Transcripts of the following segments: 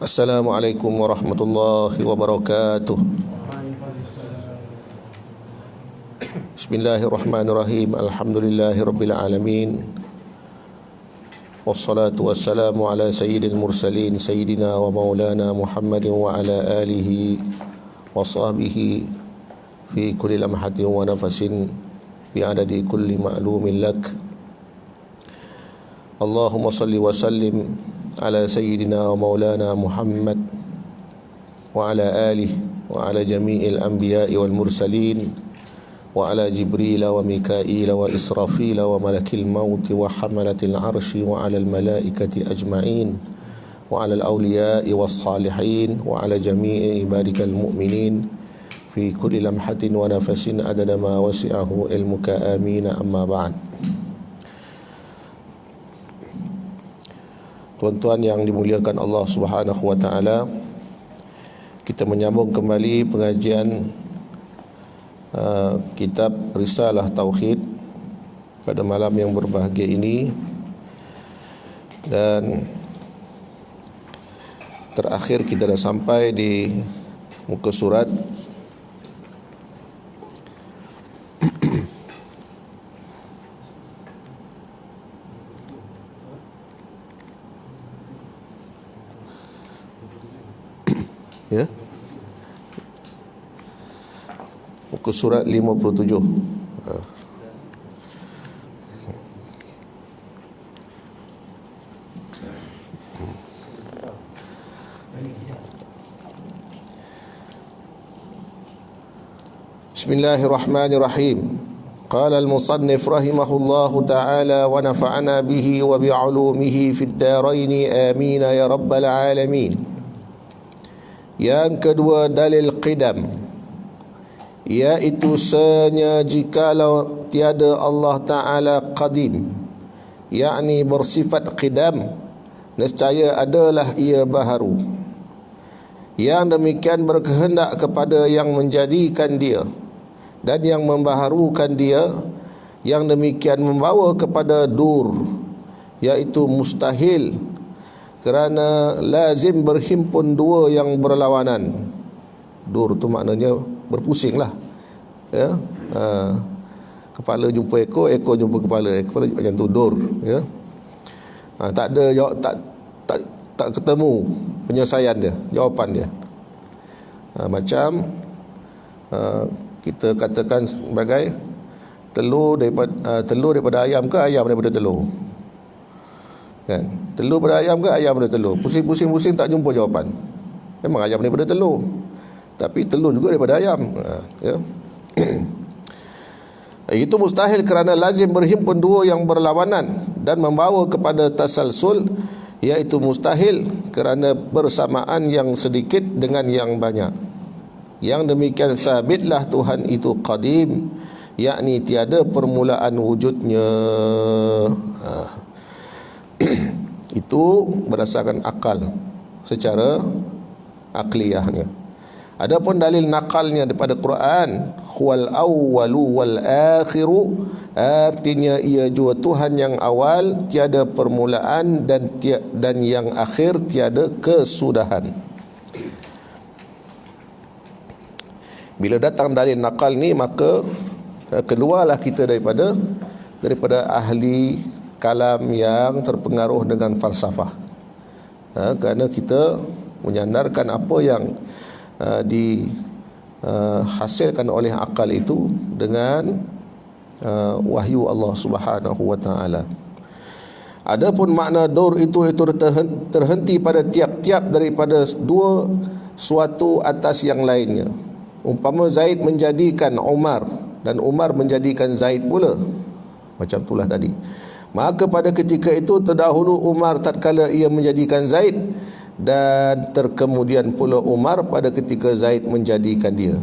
Assalamualaikum warahmatullahi wabarakatuh. Bismillahirrahmanirrahim. Alhamdulillahirabbil alamin. Wassalatu wassalamu ala sayyidil mursalin sayyidina wa maulana Muhammadin wa ala alihi wa sahbihi fi kulli lamhatin wa nafasin bi adadi kulli ma'lumin lak. Allahumma salli wa sallim ala sayyidina wa maulana Muhammad wa ala alihi wa ala jami'il anbiya'i wal mursalin wa ala Jibril wa Mikail wa Israfil wa malakil maut wa hamalatil arshi wa ala al malaikati ajma'in wa ala al awliya'i was salihin wa ala jami'i ibadikal mu'minin fi kulli lamhatin wa nafasin adada ma wasi'ahu ilmuka, amin. Amma ba'd. Tuan-tuan yang dimuliakan Allah Subhanahu wa taala, kita menyambung kembali pengajian kitab Risalah Tauhid pada malam yang berbahagia ini, dan terakhir kita dah sampai di muka surat ya, muka surat 57. Bismillahirrahmanirrahim. Qala al-musannif rahimahullahu ta'ala wa nafa'ana bihi wa bi'ulumihi fid daraini, amin ya rabbal alamin. Yang kedua, dalil qidam, iaitu senya jikalau tiada Allah Ta'ala qadim, yakni bersifat qidam, nescaya adalah ia baharu. Yang demikian berkehendak kepada yang menjadikan dia dan yang membaharukan dia, yang demikian membawa kepada dur, iaitu mustahil, kerana lazim berhimpun dua yang berlawanan. Dur tu maknanya berpusing lah, ya. Kepala jumpa ekor, ekor jumpa kepala, kepala macam tu, dur, ya. Tak ada jawab, tak ketemu penyelesaian dia, jawapan dia. Macam kita katakan sebagai telur daripada ayam ke ayam daripada telur, kan? Telur daripada ayam ke ayam daripada telur? Pusing tak jumpa jawapan. Memang ayam daripada telur, tapi telur juga daripada ayam, ya. Itu mustahil kerana lazim berhimpun dua yang berlawanan dan membawa kepada tasalsul, iaitu mustahil kerana bersamaan yang sedikit dengan yang banyak. Yang demikian sabitlah Tuhan itu qadim, yakni tiada permulaan wujudnya. Itu berdasarkan akal, secara akliyahnya. Adapun dalil nakalnya daripada Quran, huwal awwalu wal akhiru, artinya ia juga Tuhan yang awal, tiada permulaan, dan yang akhir, tiada kesudahan. Bila datang dalil nakal ni, maka keluarlah kita daripada ahli kalam yang terpengaruh dengan falsafah, kerana kita menyandarkan apa yang dihasilkan oleh akal itu dengan wahyu Allah Subhanahu wa taala. Adapun makna dur itu terhenti pada tiap-tiap daripada dua suatu atas yang lainnya. Umpama Zaid menjadikan Umar dan Umar menjadikan Zaid pula, macam itulah tadi. Maka pada ketika itu terdahulu Umar tatkala ia menjadikan Zaid, dan terkemudian pula Umar pada ketika Zaid menjadikan dia.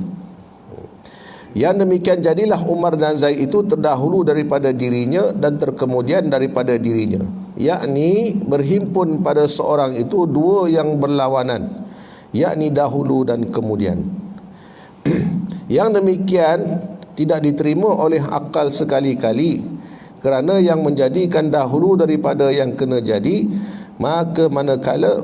Yang demikian jadilah Umar dan Zaid itu terdahulu daripada dirinya dan terkemudian daripada dirinya, yakni berhimpun pada seorang itu dua yang berlawanan, yakni dahulu dan kemudian. Yang demikian tidak diterima oleh akal sekali-kali, kerana yang menjadikan dahulu daripada yang kena jadi, maka manakala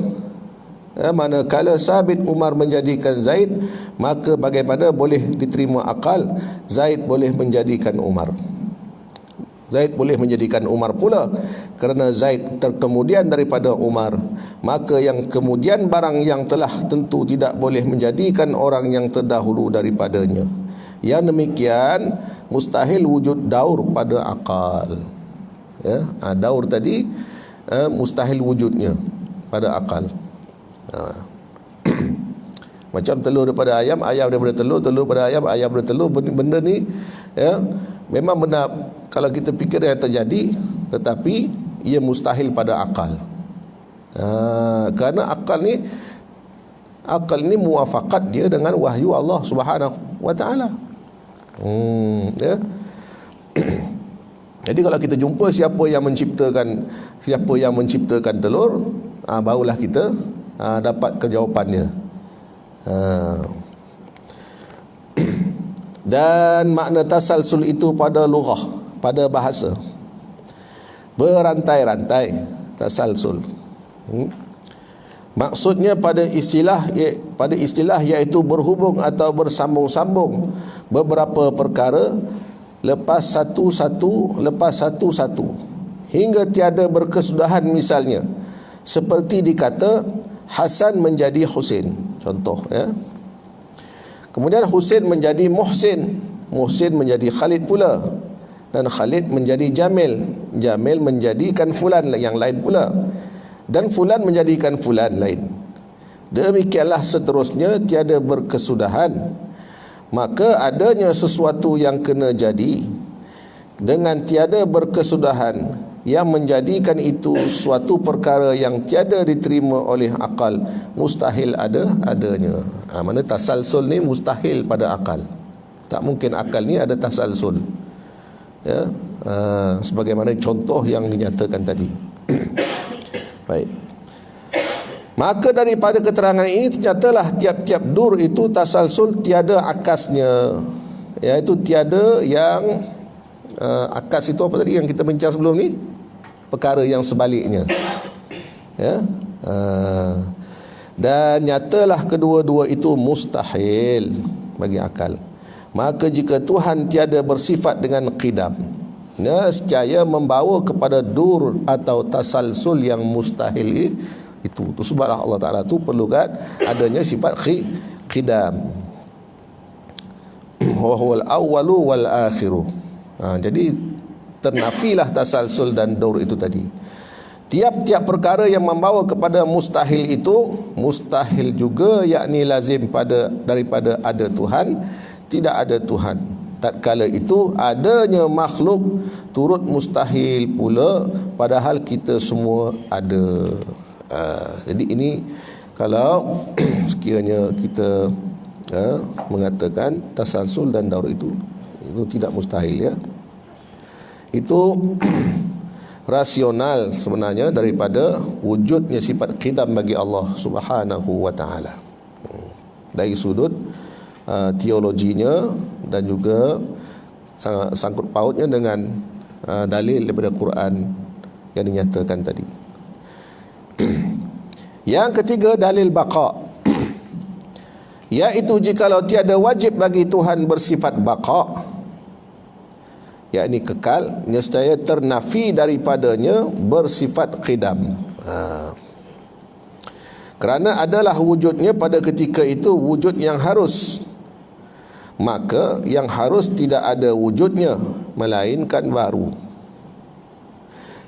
sabit Umar menjadikan Zaid, maka bagaimana boleh diterima akal Zaid boleh menjadikan Umar. Zaid boleh menjadikan Umar pula, kerana Zaid terkemudian daripada Umar, maka yang kemudian barang yang telah tentu tidak boleh menjadikan orang yang terdahulu daripadanya. Yang demikian mustahil wujud daur pada akal. Daur tadi mustahil wujudnya pada akal. Macam telur daripada ayam, ayam daripada telur, telur daripada ayam, ayam daripada telur. Benda ni memang benar kalau kita fikir yang terjadi, tetapi ia mustahil pada akal. Kerana akal ni muafakat dia dengan wahyu Allah Subhanahu wa taala. Jadi kalau kita jumpa siapa yang menciptakan telur, barulah kita dapat kejawapannya. Dan makna tasalsul itu pada lughah, pada bahasa, berantai-rantai, tasalsul. Maksudnya pada istilah iaitu berhubung atau bersambung-sambung beberapa perkara lepas satu hingga tiada berkesudahan. Misalnya seperti dikata Hasan menjadi Husin, contoh Kemudian Husin menjadi Muhsin, Muhsin menjadi Khalid pula, dan Khalid menjadi Jamil, Jamil menjadikan fulan yang lain pula, dan fulan menjadikan fulan lain. Demikianlah seterusnya, tiada berkesudahan. Maka adanya sesuatu yang kena jadi dengan tiada berkesudahan yang menjadikan itu suatu perkara yang tiada diterima oleh akal, mustahil adanya. Mana tasalsul ni mustahil pada akal. Tak mungkin akal ni ada tasalsul. Sebagaimana contoh yang dinyatakan tadi. Baik. Maka daripada keterangan ini ternyatalah tiap-tiap dur itu tasalsul tiada akasnya, iaitu tiada yang akas itu apa tadi yang kita bincang sebelum ni? Perkara yang sebaliknya. Dan nyatalah kedua-dua itu mustahil bagi akal. Maka jika Tuhan tiada bersifat dengan qidam, nescaya membawa kepada dur atau tasalsul yang mustahil itu sebablah Allah Ta'ala tu perlukan adanya sifat qidam. Wa huwal awwalu wal akhiru. Jadi ternafilah tasalsul dan daur itu tadi. Tiap-tiap perkara yang membawa kepada mustahil itu mustahil juga, yakni lazim daripada ada Tuhan, tidak ada Tuhan. Tatkala itu adanya makhluk turut mustahil pula, padahal kita semua ada. Jadi ini kalau sekiranya kita mengatakan tasalsul dan daur itu tidak mustahil, itu rasional sebenarnya daripada wujudnya sifat qidam bagi Allah Subhanahu wa taala. Dari sudut teologinya dan juga sangkut pautnya dengan dalil daripada Quran yang dinyatakan tadi. Yang ketiga, dalil baqa, iaitu jikalau tiada wajib bagi Tuhan bersifat baqa, yakni kekal, nescaya ternafi daripadanya bersifat qidam. Kerana adalah wujudnya pada ketika itu wujud yang harus, maka yang harus tidak ada wujudnya melainkan baru.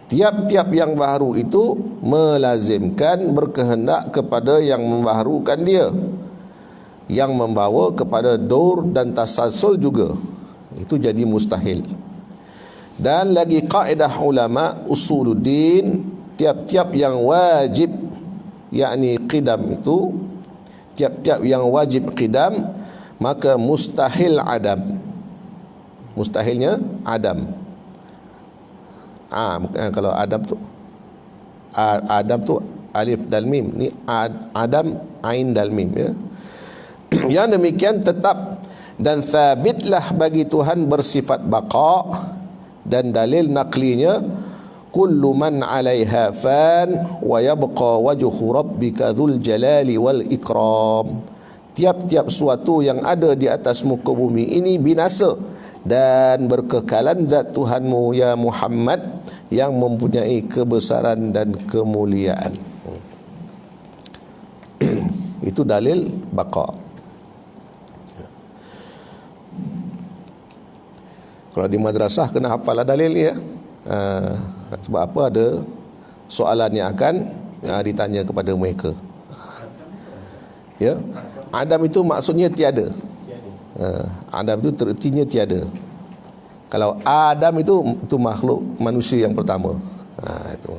Tiap-tiap yang baru itu melazimkan berkehendak kepada yang membaharukan dia, yang membawa kepada daur dan tasalsul juga. Itu jadi mustahil. Dan lagi kaedah ulama usuluddin, tiap-tiap yang wajib, yakni qidam itu, tiap-tiap yang wajib qidam, maka mustahil adam. Mustahilnya Adam. Kalau Adam tu alif dal mim. Ni Adam ain dal mim, ya. Yang demikian tetap dan sabitlah bagi Tuhan bersifat baqa, dan dalil naqlinya kullu man 'alaiha fan wa yabqa wajhu rabbika dzul jalali wal ikram. Tiap-tiap suatu yang ada di atas muka bumi ini binasa, dan berkekalan zat Tuhanmu ya Muhammad yang mempunyai kebesaran dan kemuliaan. Itu dalil baqa. Kalau di madrasah kena hafal dalil ni, ya. Sebab apa? Ada soalan yang akan ditanya kepada mereka. Ya, Adam itu maksudnya tiada. Adam itu tertinya tiada. Kalau Adam itu makhluk manusia yang pertama. Itu.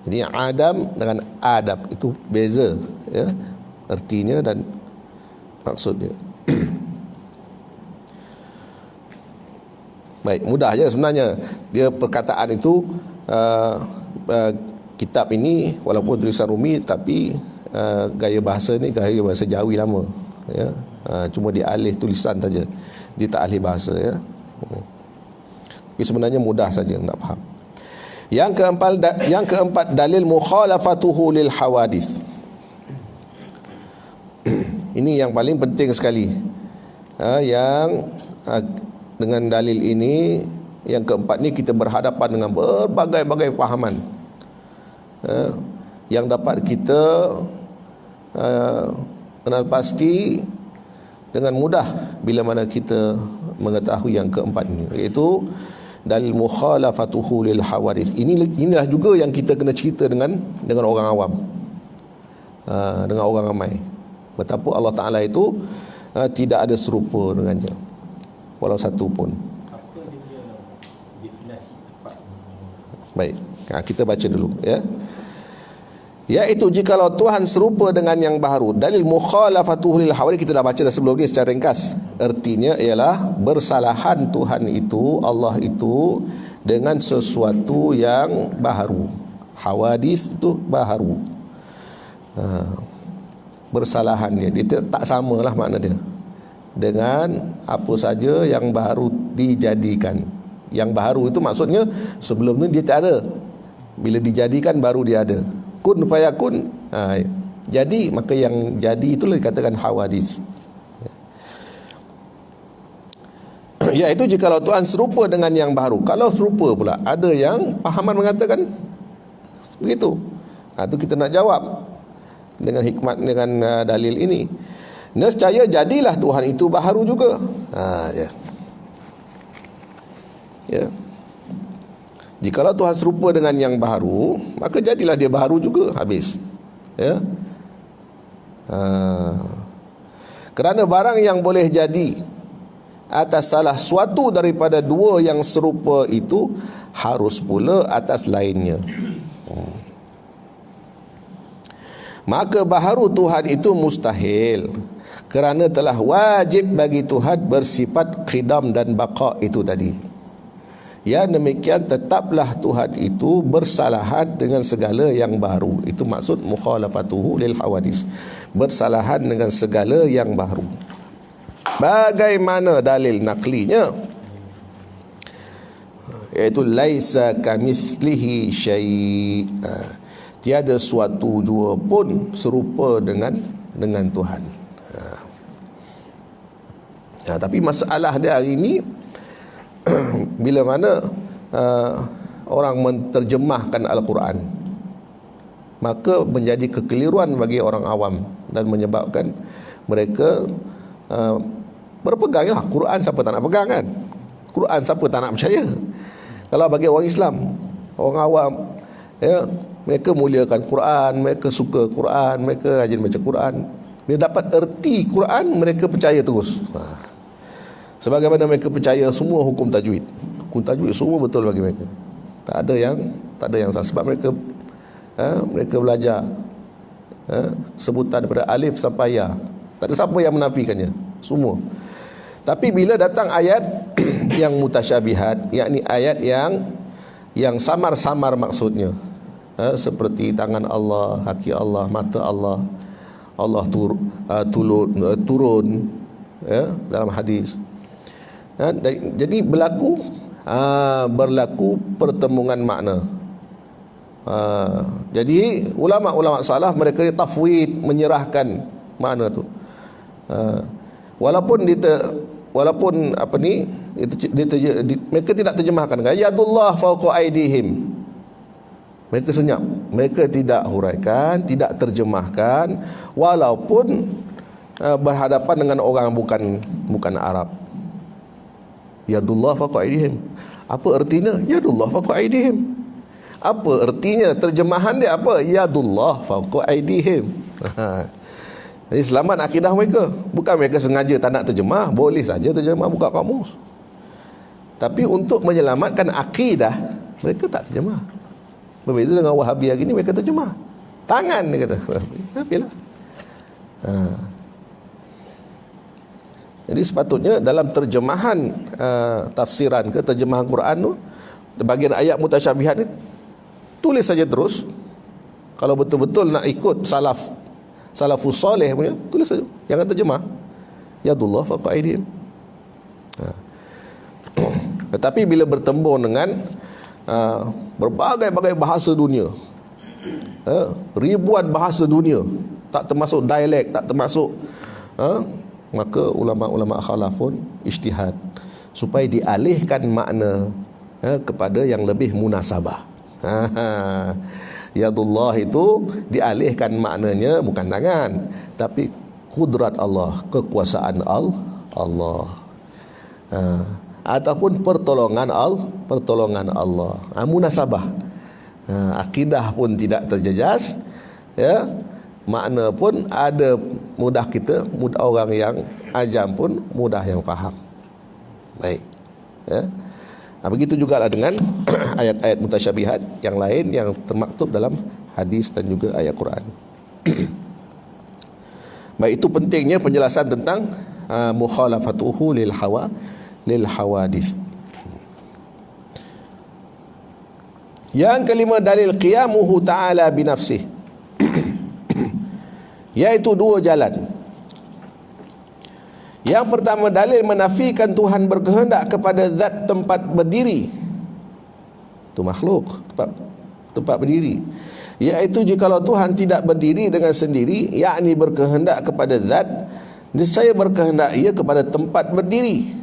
Jadi Adam dengan Adab itu beza, ya, artinya dan maksudnya. Baik, mudah je sebenarnya. Dia perkataan itu kitab ini walaupun tulisan Rumi, tapi gaya bahasa ni gaya bahasa Jawi lama, ya. Cuma dia alih tulisan saja, dia tak alih bahasa, ya. Tapi sebenarnya mudah saja nak faham. Yang keempat dalil mukhalafatuhu lil hawadith. Ini yang paling penting sekali. Dengan dalil ini, yang keempat ni kita berhadapan dengan berbagai-bagai fahaman yang dapat kita kenal pasti dengan mudah bila mana kita mengetahui yang keempat ini, iaitu dalil mukhalafatuhu lil hawadith. Inilah juga yang kita kena cerita dengan orang awam, dengan orang ramai, betapa Allah Ta'ala itu tidak ada serupa dengannya, walau satu pun. Apa dia definisi tepat? Baik, kita baca dulu, ya. Iaitu jikalau Tuhan serupa dengan yang baharu. Dalil mukhalafatuhu lil hawadith kita dah baca dah sebelum ni secara ringkas. Artinya ialah bersalahan Tuhan itu, Allah itu, dengan sesuatu yang baharu. Hawadith itu baharu. Bersalahan dia tak samalah makna dia dengan apa saja yang baru dijadikan. Yang baharu itu maksudnya sebelum ni dia tak ada. Bila dijadikan baru dia ada. Kun fayakun. Jadi, maka yang jadi itulah dikatakan hawadith. Iaitu jikalau Tuhan serupa dengan yang baharu. Kalau serupa pula, ada yang pahaman mengatakan begitu. Itu kita nak jawab dengan hikmat, dengan dalil ini. Nescaya jadilah Tuhan itu baharu juga. Ya. Jikalau Tuhan serupa dengan yang baharu, maka jadilah dia baharu juga. Habis, ya. Kerana barang yang boleh jadi atas salah suatu daripada dua yang serupa itu harus pula atas lainnya. Maka baharu Tuhan itu mustahil, kerana telah wajib bagi Tuhan bersifat qidam dan baqa itu tadi. Ya, demikian tetaplah Tuhan itu bersalahan dengan segala yang baru. Itu maksud mukhalafatuhu lil hawadith, bersalahan dengan segala yang baru. Bagaimana dalil naklinya? Iaitu laisa kamitslihi syai'. Tiada suatu jua pun serupa dengan Tuhan. Tapi masalah dia hari ini, bila mana orang menterjemahkan Al-Quran, maka menjadi kekeliruan bagi orang awam dan menyebabkan mereka berpegang, lah Quran siapa tak nak pegang, kan? Quran siapa tak nak percaya? Kalau bagi orang Islam, orang awam, ya, mereka muliakan Quran, mereka suka Quran, mereka rajin baca Quran. Bila dapat erti Quran, mereka percaya terus. Sebagaimana mereka percaya semua hukum tajwid. Hukum tajwid semua betul bagi mereka. Tak ada yang salah. Sebab mereka belajar sebutan daripada alif sampai ya. Tak ada siapa yang menafikannya. Semua. Tapi bila datang ayat yang mutasyabihat, yakni ayat yang samar-samar maksudnya, seperti tangan Allah, kaki Allah, mata Allah, Allah turun, ya, dalam hadis. Jadi berlaku pertemuan makna. Jadi ulama-ulama salaf mereka tafwid, menyerahkan makna tu. Walaupun mereka tidak terjemahkan kan, yadullah fawqa aydihim. Mereka senyap, mereka tidak huraikan, tidak terjemahkan, walaupun berhadapan dengan orang bukan Arab. Yadullah fawqa aydihim. Apa artinya yadullah fawqa aydihim? Apa artinya terjemahan dia apa? Yadullah fawqa aydihim. Jadi selamat akidah mereka. Bukan mereka sengaja tak nak terjemah, boleh saja terjemah buka kamus. Tapi untuk menyelamatkan akidah, mereka tak terjemah. Berbeza dengan Wahabi hari ini, mereka terjemah. Tangan dia kata. Yalah. Jadi sepatutnya dalam terjemahan tafsiran ke terjemahan Quran tu, bahagian ayat mutasyabihat ni tulis saja terus. Kalau betul-betul nak ikut salafus soleh punya, tulis saja, jangan terjemah yadullah fawqa aydihim. Tetapi bila bertembung dengan berbagai-bagai bahasa dunia, ribuan bahasa dunia, tak termasuk dialek, tak termasuk, maka ulama-ulama khalaf pun ijtihad supaya dialihkan makna kepada yang lebih munasabah. Yadullah itu dialihkan maknanya bukan tangan, tapi kudrat Allah, kekuasaan Allah, ataupun pertolongan Allah. Munasabah. Akidah pun tidak terjejas, ya. Makna pun ada mudah kita, mudah orang yang ajam pun mudah yang faham. Baik. Ya. Begitu jugalah dengan ayat-ayat mutasyabihat yang lain yang termaktub dalam hadis dan juga ayat Quran. Baik, itu pentingnya penjelasan tentang mukhalafatuhu lil hawadith. Yang kelima, dalil qiyamuhu ta'ala binafsih, iaitu dua jalan. Yang pertama, dalil menafikan Tuhan berkehendak kepada zat tempat berdiri. Itu makhluk, tempat berdiri. Iaitu jikalau Tuhan tidak berdiri dengan sendiri, yakni berkehendak kepada zat, niscaya berkehendak ia kepada tempat berdiri.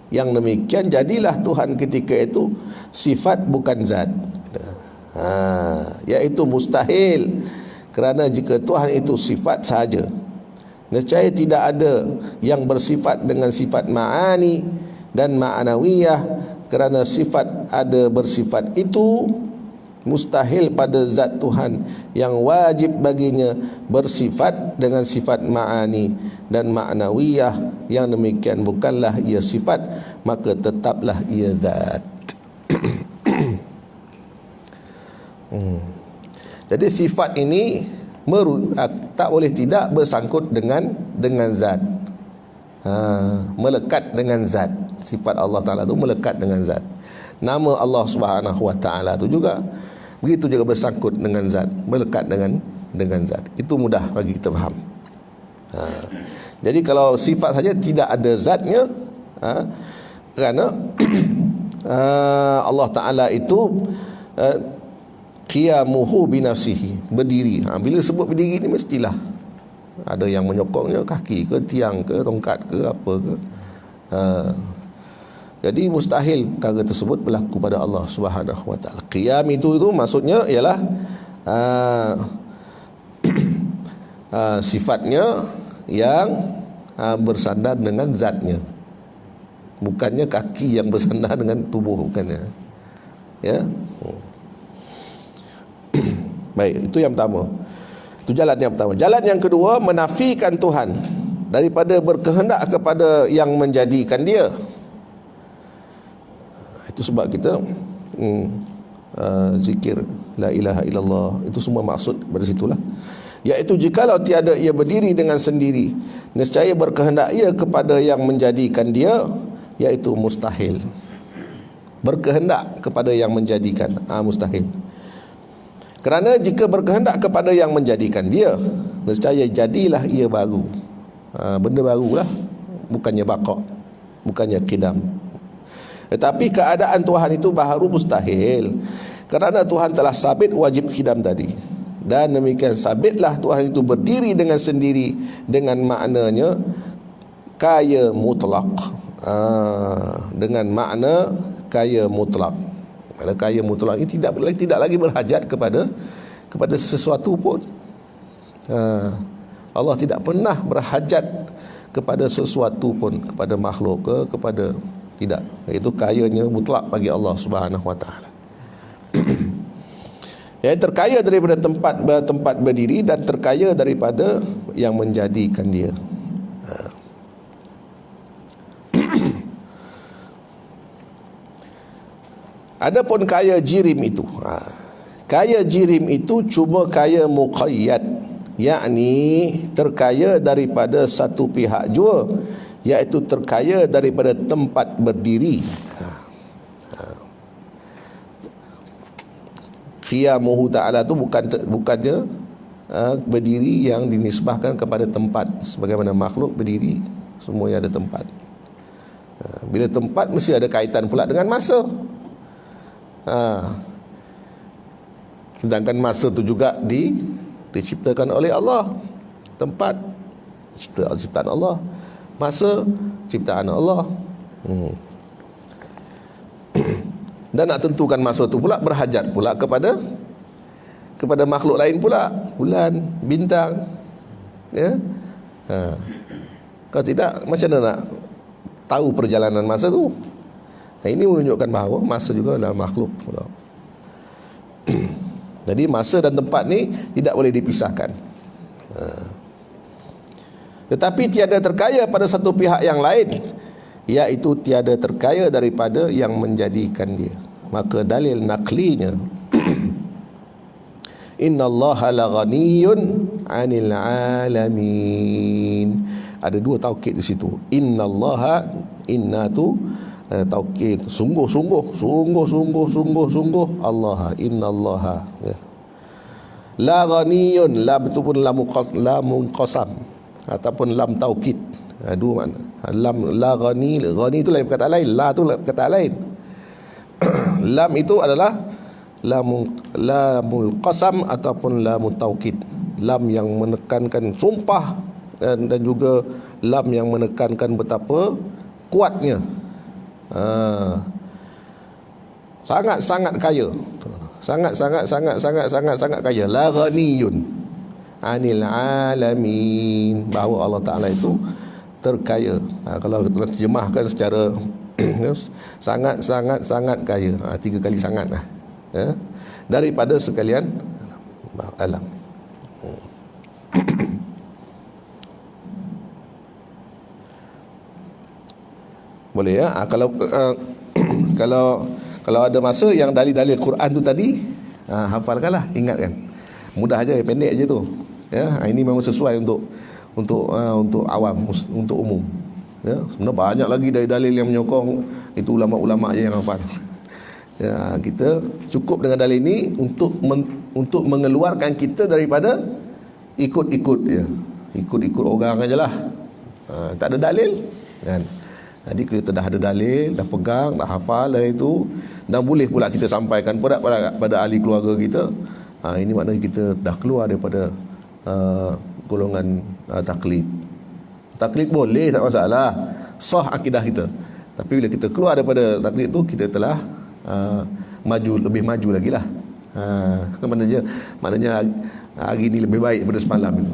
Yang demikian jadilah Tuhan ketika itu sifat bukan zat. Iaitu mustahil, kerana jika Tuhan itu sifat sahaja, nescaya tidak ada yang bersifat dengan sifat ma'ani dan ma'anawiyah. Kerana sifat ada bersifat itu mustahil pada zat Tuhan yang wajib baginya bersifat dengan sifat ma'ani dan ma'nawiyah. Yang demikian bukanlah ia sifat, maka tetaplah ia zat. Jadi sifat ini tak boleh tidak bersangkut dengan zat. Melekat dengan zat. Sifat Allah Ta'ala tu melekat dengan zat. Nama Allah Subhanahu Wa Ta'ala tu juga begitu, juga bersangkut dengan zat, melekat dengan zat. Itu mudah bagi kita faham. Jadi kalau sifat saja tidak ada zatnya, kerana Allah Ta'ala itu qiyamuhu binafsihi, berdiri. Bila sebut berdiri ni mestilah ada yang menyokongnya, kaki ke, tiang ke, tongkat ke, apa ke. Jadi mustahil perkara tersebut berlaku pada Allah Subhanahu Wa Ta'ala. Qiyam itu maksudnya ialah sifatnya yang bersandar dengan zatnya, bukannya kaki yang bersandar dengan tubuh, bukannya. Ya. Baik, itu yang pertama. Itu jalan yang pertama. Jalan yang kedua, menafikan Tuhan daripada berkehendak kepada yang menjadikan dia. Itu sebab kita zikir la ilaha illallah, itu semua maksud pada situlah. iaitu jikalau tiada ia berdiri dengan sendiri, nescaya berkehendak ia kepada yang menjadikan dia, iaitu mustahil. Berkehendak kepada yang menjadikan, mustahil. Kerana jika berkehendak kepada yang menjadikan dia, nescaya jadilah ia baru. Benda barulah, bukannya baqa', bukannya qidam. Tetapi keadaan Tuhan itu baharu mustahil, kerana Tuhan telah sabit wajib qidam tadi. Dan demikian sabitlah Tuhan itu berdiri dengan sendiri, dengan maknanya kaya mutlak. Dengan makna kaya mutlak. Makna kaya mutlak ini tidak lagi berhajat kepada sesuatu pun. Allah tidak pernah berhajat kepada sesuatu pun, kepada makhluk kepada tidak. Itu kayanya mutlak bagi Allah Subhanahu wa taala. Yang terkaya daripada tempat berdiri dan terkaya daripada yang menjadikan dia. Adapun kaya jirim itu, kaya jirim itu cuma kaya muqayyad, yakni terkaya daripada satu pihak jua, iaitu terkaya daripada tempat berdiri. Qiyamuhu ta'ala tu bukannya berdiri yang dinisbahkan kepada tempat, sebagaimana makhluk berdiri semuanya ada tempat. Bila tempat mesti ada kaitan pula dengan masa. Sedangkan masa tu juga diciptakan oleh Allah. Tempat ciptaan Allah, masa ciptaan Allah. Dan nak tentukan masa tu pula berhajat pula kepada makhluk lain pula, bulan, bintang, ya. Kalau tidak, macam mana nak tahu perjalanan masa tu? Ini menunjukkan bahawa masa juga adalah makhluk. Jadi masa dan tempat ni tidak boleh dipisahkan. Tetapi tiada terkaya pada satu pihak yang lain, iaitu tiada terkaya daripada yang menjadikan dia. Maka dalil naqlinya innallaha laghaniyun 'anil 'alamin. Ada dua taukid di situ. Innallaha, inna tu taukid, sungguh Allah, innallaha, ya. La ghaniyun, lam itu pun lamun qasam ataupun lam taukid. Dua makna. Lam, la ghani itu lain perkataan lain, la tu perkataan lain. Lam itu adalah lamul qasam ataupun lamul taukid. Lam yang menekankan sumpah dan juga lam yang menekankan betapa kuatnya. Sangat-sangat kaya. Sangat kaya. La ghaniyun 'anil 'alamin. Bahawa Allah Ta'ala itu terkaya. Kalau kita terjemahkan secara sangat kaya. 3 kali sangat lah. Daripada sekalian alam. Boleh ya? Kalau ada masa yang dalil-dalil Quran tu tadi, hafalkanlah, ingatkan. Mudah aja, pendek aja tu. Ya, ini memang sesuai untuk awam, untuk umum. Ya, sebenarnya banyak lagi dalil yang menyokong, itu ulama-ulama aja yang hafal. Ya, kita cukup dengan dalil ini untuk mengeluarkan kita daripada ikut-ikut dia. Ikut-ikut orang ajalah. Tak ada dalil, kan? Jadi kita dah ada dalil, dah pegang, dah hafal dah itu, dan boleh pula kita sampaikan pada ahli keluarga kita. Ini maknanya kita dah keluar daripada golongan taklid. Taklid boleh, tak masalah, sah akidah kita. Tapi bila kita keluar daripada taklid tu, kita telah lebih maju lagi lah. Maknanya hari ni lebih baik daripada semalam itu.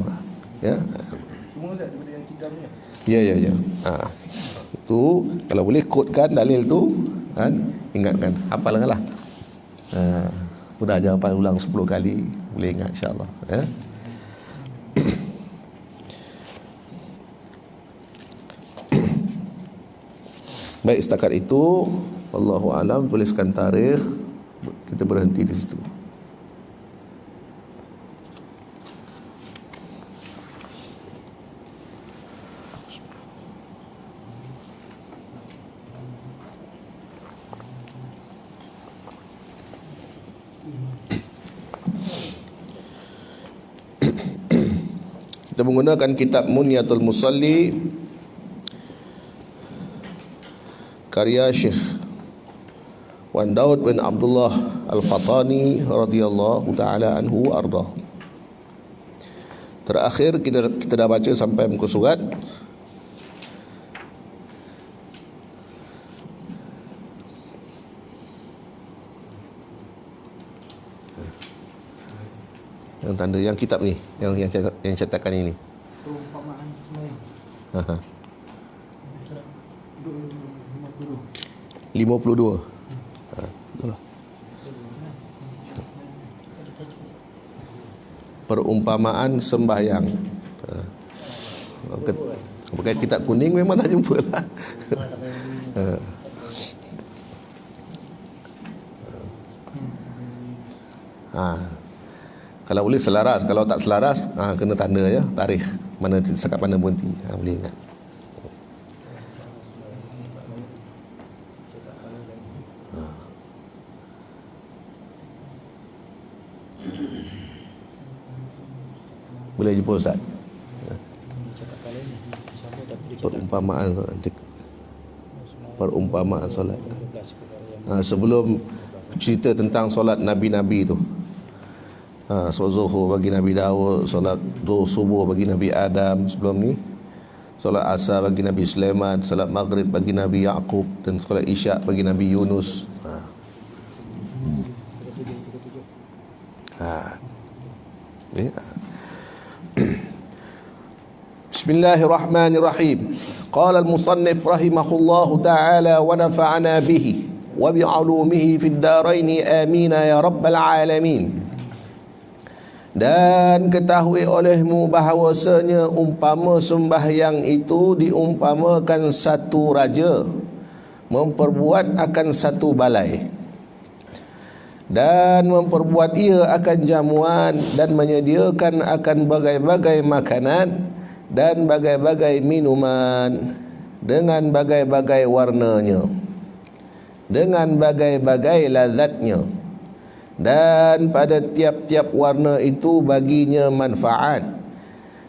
Ya. Semua Ustaz daripada yang kidamnya. Ya. Itu kalau boleh kodkan dalil tu, kan, ingatkan, hafalkanlah. Mudah aja hafal ulang 10 kali, boleh ingat insya-Allah, ya. Baik, setakat itu wallahu alam, tuliskan tarikh, kita berhenti di situ. Kita menggunakan kitab Munyatul Musalli karya Syekh Wan Daud bin Abdullah Al-Qatani radhiyallahu taala anhu wa ardah. Terakhir kita dah baca sampai muka surat yang tanda yang kitab ni, yang cetakan ini. Perumpamaan semayang. Ha. Surat 52. 52. Betul lah. Perumpamaan sembahyang. Pakai kitab kuning memang tak jumpa lah. Kalau boleh selaras, kalau tak selaras, kena tanda ya, tarikh mana sekat mana berhenti. Boleh ingat. Boleh jumpa Ustaz. Perumpamaan solat. Sebelum cerita tentang solat Nabi-Nabi tu. Solat Zuhur bagi Nabi Daud, solat subuh bagi Nabi Adam sebelum ni, solat Asar bagi Nabi Sulaiman, solat Maghrib bagi Nabi Yaqub, dan solat Isyak bagi Nabi Yunus. Bismillahirrahmanirrahim. Qala al-musannif rahimahullahu ta'ala wa nafa'ana bihi wa bi'ulumihi fid daraini amin ya rabbal alamin. Dan ketahui olehmu bahawasanya umpama sembahyang itu diumpamakan satu raja memperbuat akan satu balai, dan memperbuat ia akan jamuan, dan menyediakan akan bagai-bagai makanan dan bagai-bagai minuman dengan bagai-bagai warnanya, dengan bagai-bagai lazatnya, dan pada tiap-tiap warna itu baginya manfaat,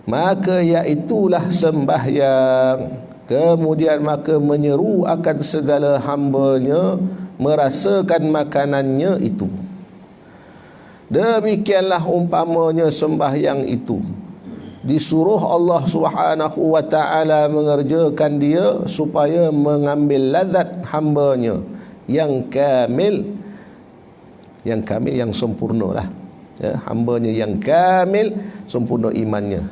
maka iaitulah sembahyang. Kemudian maka menyeru akan segala hambanya merasakan makanannya itu. Demikianlah umpamanya sembahyang itu. Disuruh Allah Subhanahu wa ta'ala mengerjakan dia supaya mengambil lazat hambanya yang kamil, yang sempurna lah ya, hambanya yang kamil, sempurna imannya,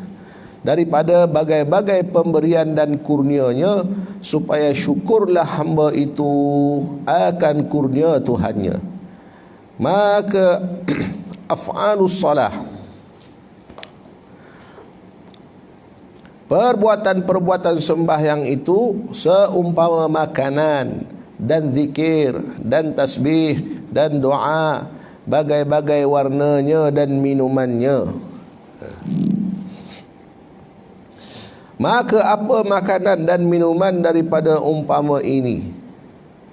daripada bagai-bagai pemberian dan kurnianya, supaya syukurlah hamba itu akan kurnia Tuhannya. Maka af'alus salah, perbuatan-perbuatan sembahyang itu seumpama makanan dan zikir dan tasbih dan doa, bagai-bagai warnanya dan minumannya. Maka apa makanan dan minuman daripada umpama ini,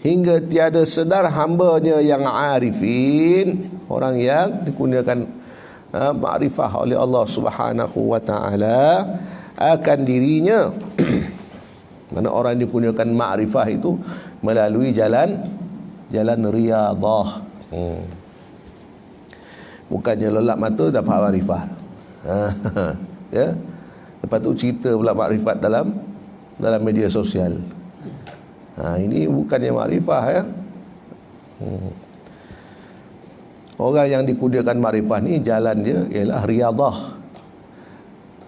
hingga tiada sedar hambanya yang arifin, orang yang dikurniakan ma'rifah oleh Allah Subhanahu wa ta'ala akan dirinya. Mana orang dikurniakan ma'rifah itu melalui jalan riyadah. Bukannya lelap mata dapat ma'rifah. Ya. Lepas tu cerita pula makrifat dalam media sosial. Ini bukannya makrifah ya. Orang yang dikurniakan makrifah ni jalan dia ialah riyadah.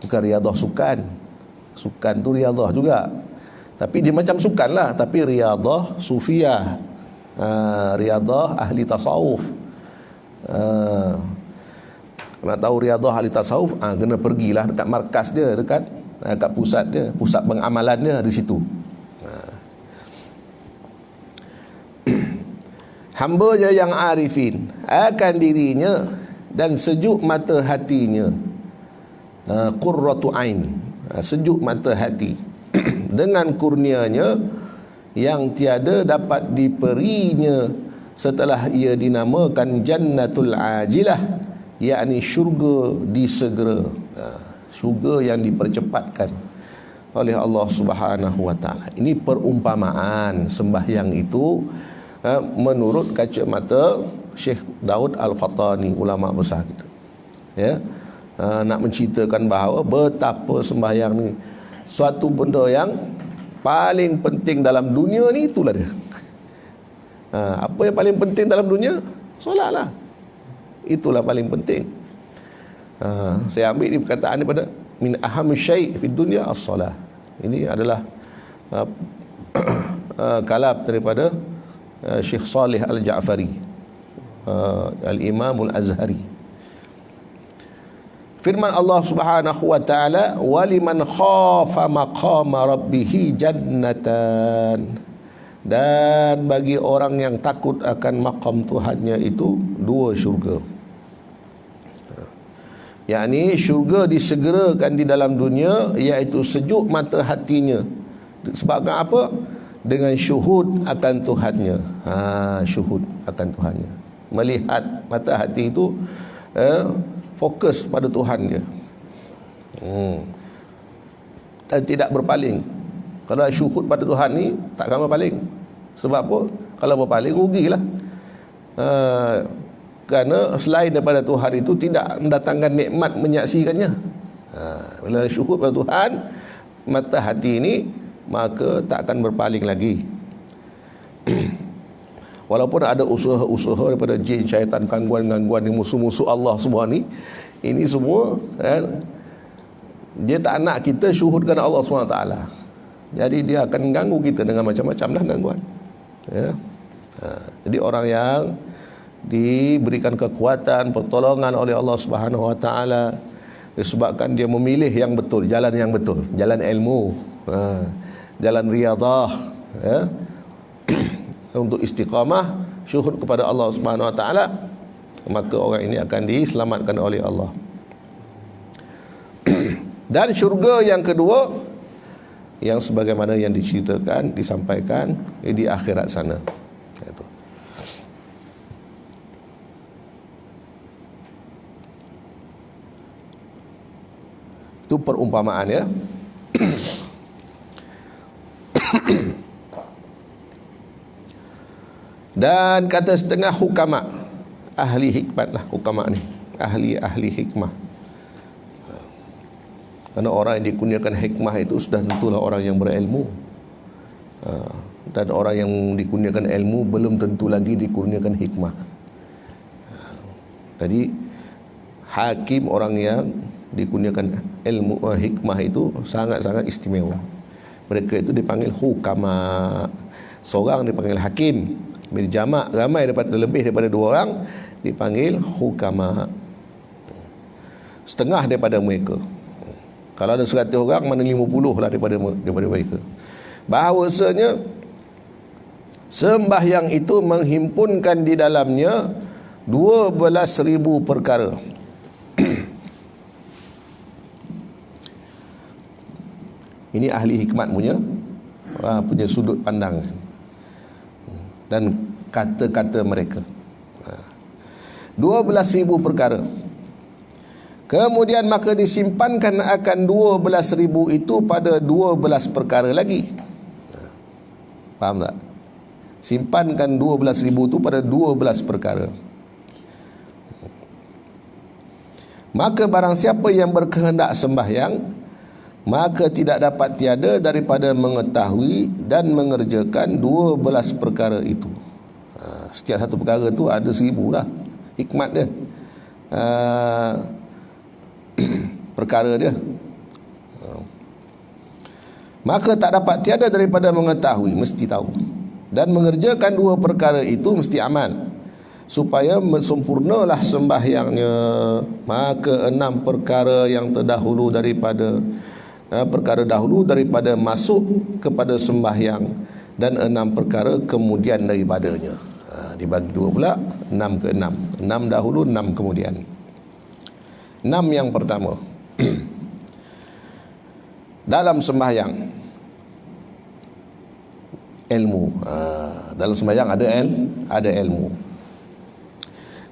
Bukan riyadah sukan. Sukan tu riyadah juga. Tapi dia macam sukan lah, tapi riyadah sufiyah. Riyadah ahli tasawuf. Nak tahu riyadah ahli tasawuf, kena pergilah dekat markas dia, dekat pusat dia, pusat pengamalan dia di situ. Hamba-Nya yang arifin akan dirinya dan sejuk mata hatinya, qurratu ain, sejuk mata hati dengan kurnianya yang tiada dapat diperinya setelah ia dinamakan jannatul ajilah, yakni syurga disegera. syurga yang dipercepatkan oleh Allah Subhanahu wa taala. Ini perumpamaan sembahyang itu menurut kacamata Syekh Daud Al-Fatani, ulama besar kita. Ya. Nak menceritakan bahawa betapa sembahyang ni suatu benda yang paling penting dalam dunia ni, itulah dia. Apa yang paling penting dalam dunia? Solat lah. Itulah paling penting. Saya ambil ni perkataan daripada min aham syai' fi dunya as-salah. Ini adalah kalam daripada Syekh Salih Al-Ja'fari, Al-Imam Al-Azhari. Firman Allah Subhanahu wa taala, waliman khafa maqama rabbih jannatan. Dan bagi orang yang takut akan maqam Tuhannya itu dua syurga. Yakni syurga disegerakan di dalam dunia, iaitu sejuk mata hatinya. Sebabkan apa? Dengan syuhud akan Tuhannya. Syuhud akan Tuhannya. Melihat mata hati itu fokus pada Tuhan dia. Dan tidak berpaling. Kalau syuhud pada Tuhan ni, takkan berpaling. Sebab apa? Kalau berpaling, rugilah. Kerana selain daripada Tuhan itu tidak mendatangkan nikmat menyaksikannya. Bila syuhud pada Tuhan, mata hati ini, maka tak akan berpaling lagi. Walaupun ada usaha-usaha daripada jin, syaitan, gangguan-gangguan, musuh-musuh Allah semua ni, ini semua dia tak nak kita syuhudkan Allah SWT. Jadi dia akan mengganggu kita dengan macam-macam lah gangguan. Jadi orang yang diberikan kekuatan, pertolongan oleh Allah Subhanahu Wa Taala disebabkan dia memilih yang betul, jalan yang betul, jalan ilmu, jalan riyadah, untuk istiqamah syuhud kepada Allah Subhanahu Wa Taala, maka orang ini akan diselamatkan oleh Allah. Dan syurga yang kedua, yang sebagaimana yang diceritakan, disampaikan di akhirat sana. Itu perumpamaan, ya. Dan kata setengah hukama, ahli hikmat lah hukama ni, ahli hikmah. Kerana orang yang dikurniakan hikmah itu sudah tentulah orang yang berilmu. Dan orang yang dikurniakan ilmu belum tentu lagi dikurniakan hikmah. Jadi hakim, orang yang dikurniakan ilmu hikmah itu sangat-sangat istimewa. Mereka itu dipanggil hukama. Seorang dipanggil hakim, bila jamak ramai lebih daripada dua orang, dipanggil hukama. Setengah daripada mereka. Kalau ada 100 orang, mana 50 lah daripada mereka. Bahawasanya sembahyang itu menghimpunkan di dalamnya 12,000 perkara. Ini ahli hikmat punya sudut pandang dan kata-kata mereka. 12,000 perkara. Kemudian maka disimpankan akan 12,000 itu pada 12 perkara lagi. Faham tak? Simpankan 12,000 itu pada 12 perkara. Maka barang siapa yang berkehendak sembahyang, maka tidak dapat tiada daripada mengetahui dan mengerjakan 12 perkara itu. Setiap satu perkara tu ada 1,000 lah hikmat dia, perkara dia. Maka tak dapat tiada daripada mengetahui, mesti tahu, dan mengerjakan 2 perkara itu mesti amal, supaya sempurnalah sembahyangnya. Maka 6 perkara yang terdahulu daripada perkara dahulu daripada masuk kepada sembahyang, dan 6 perkara kemudian daripadanya. Dibagi 2 pula, 6 ke 6. 6 dahulu, 6 kemudian. 6 yang pertama. Dalam sembahyang, ilmu. Dalam sembahyang ada ilmu.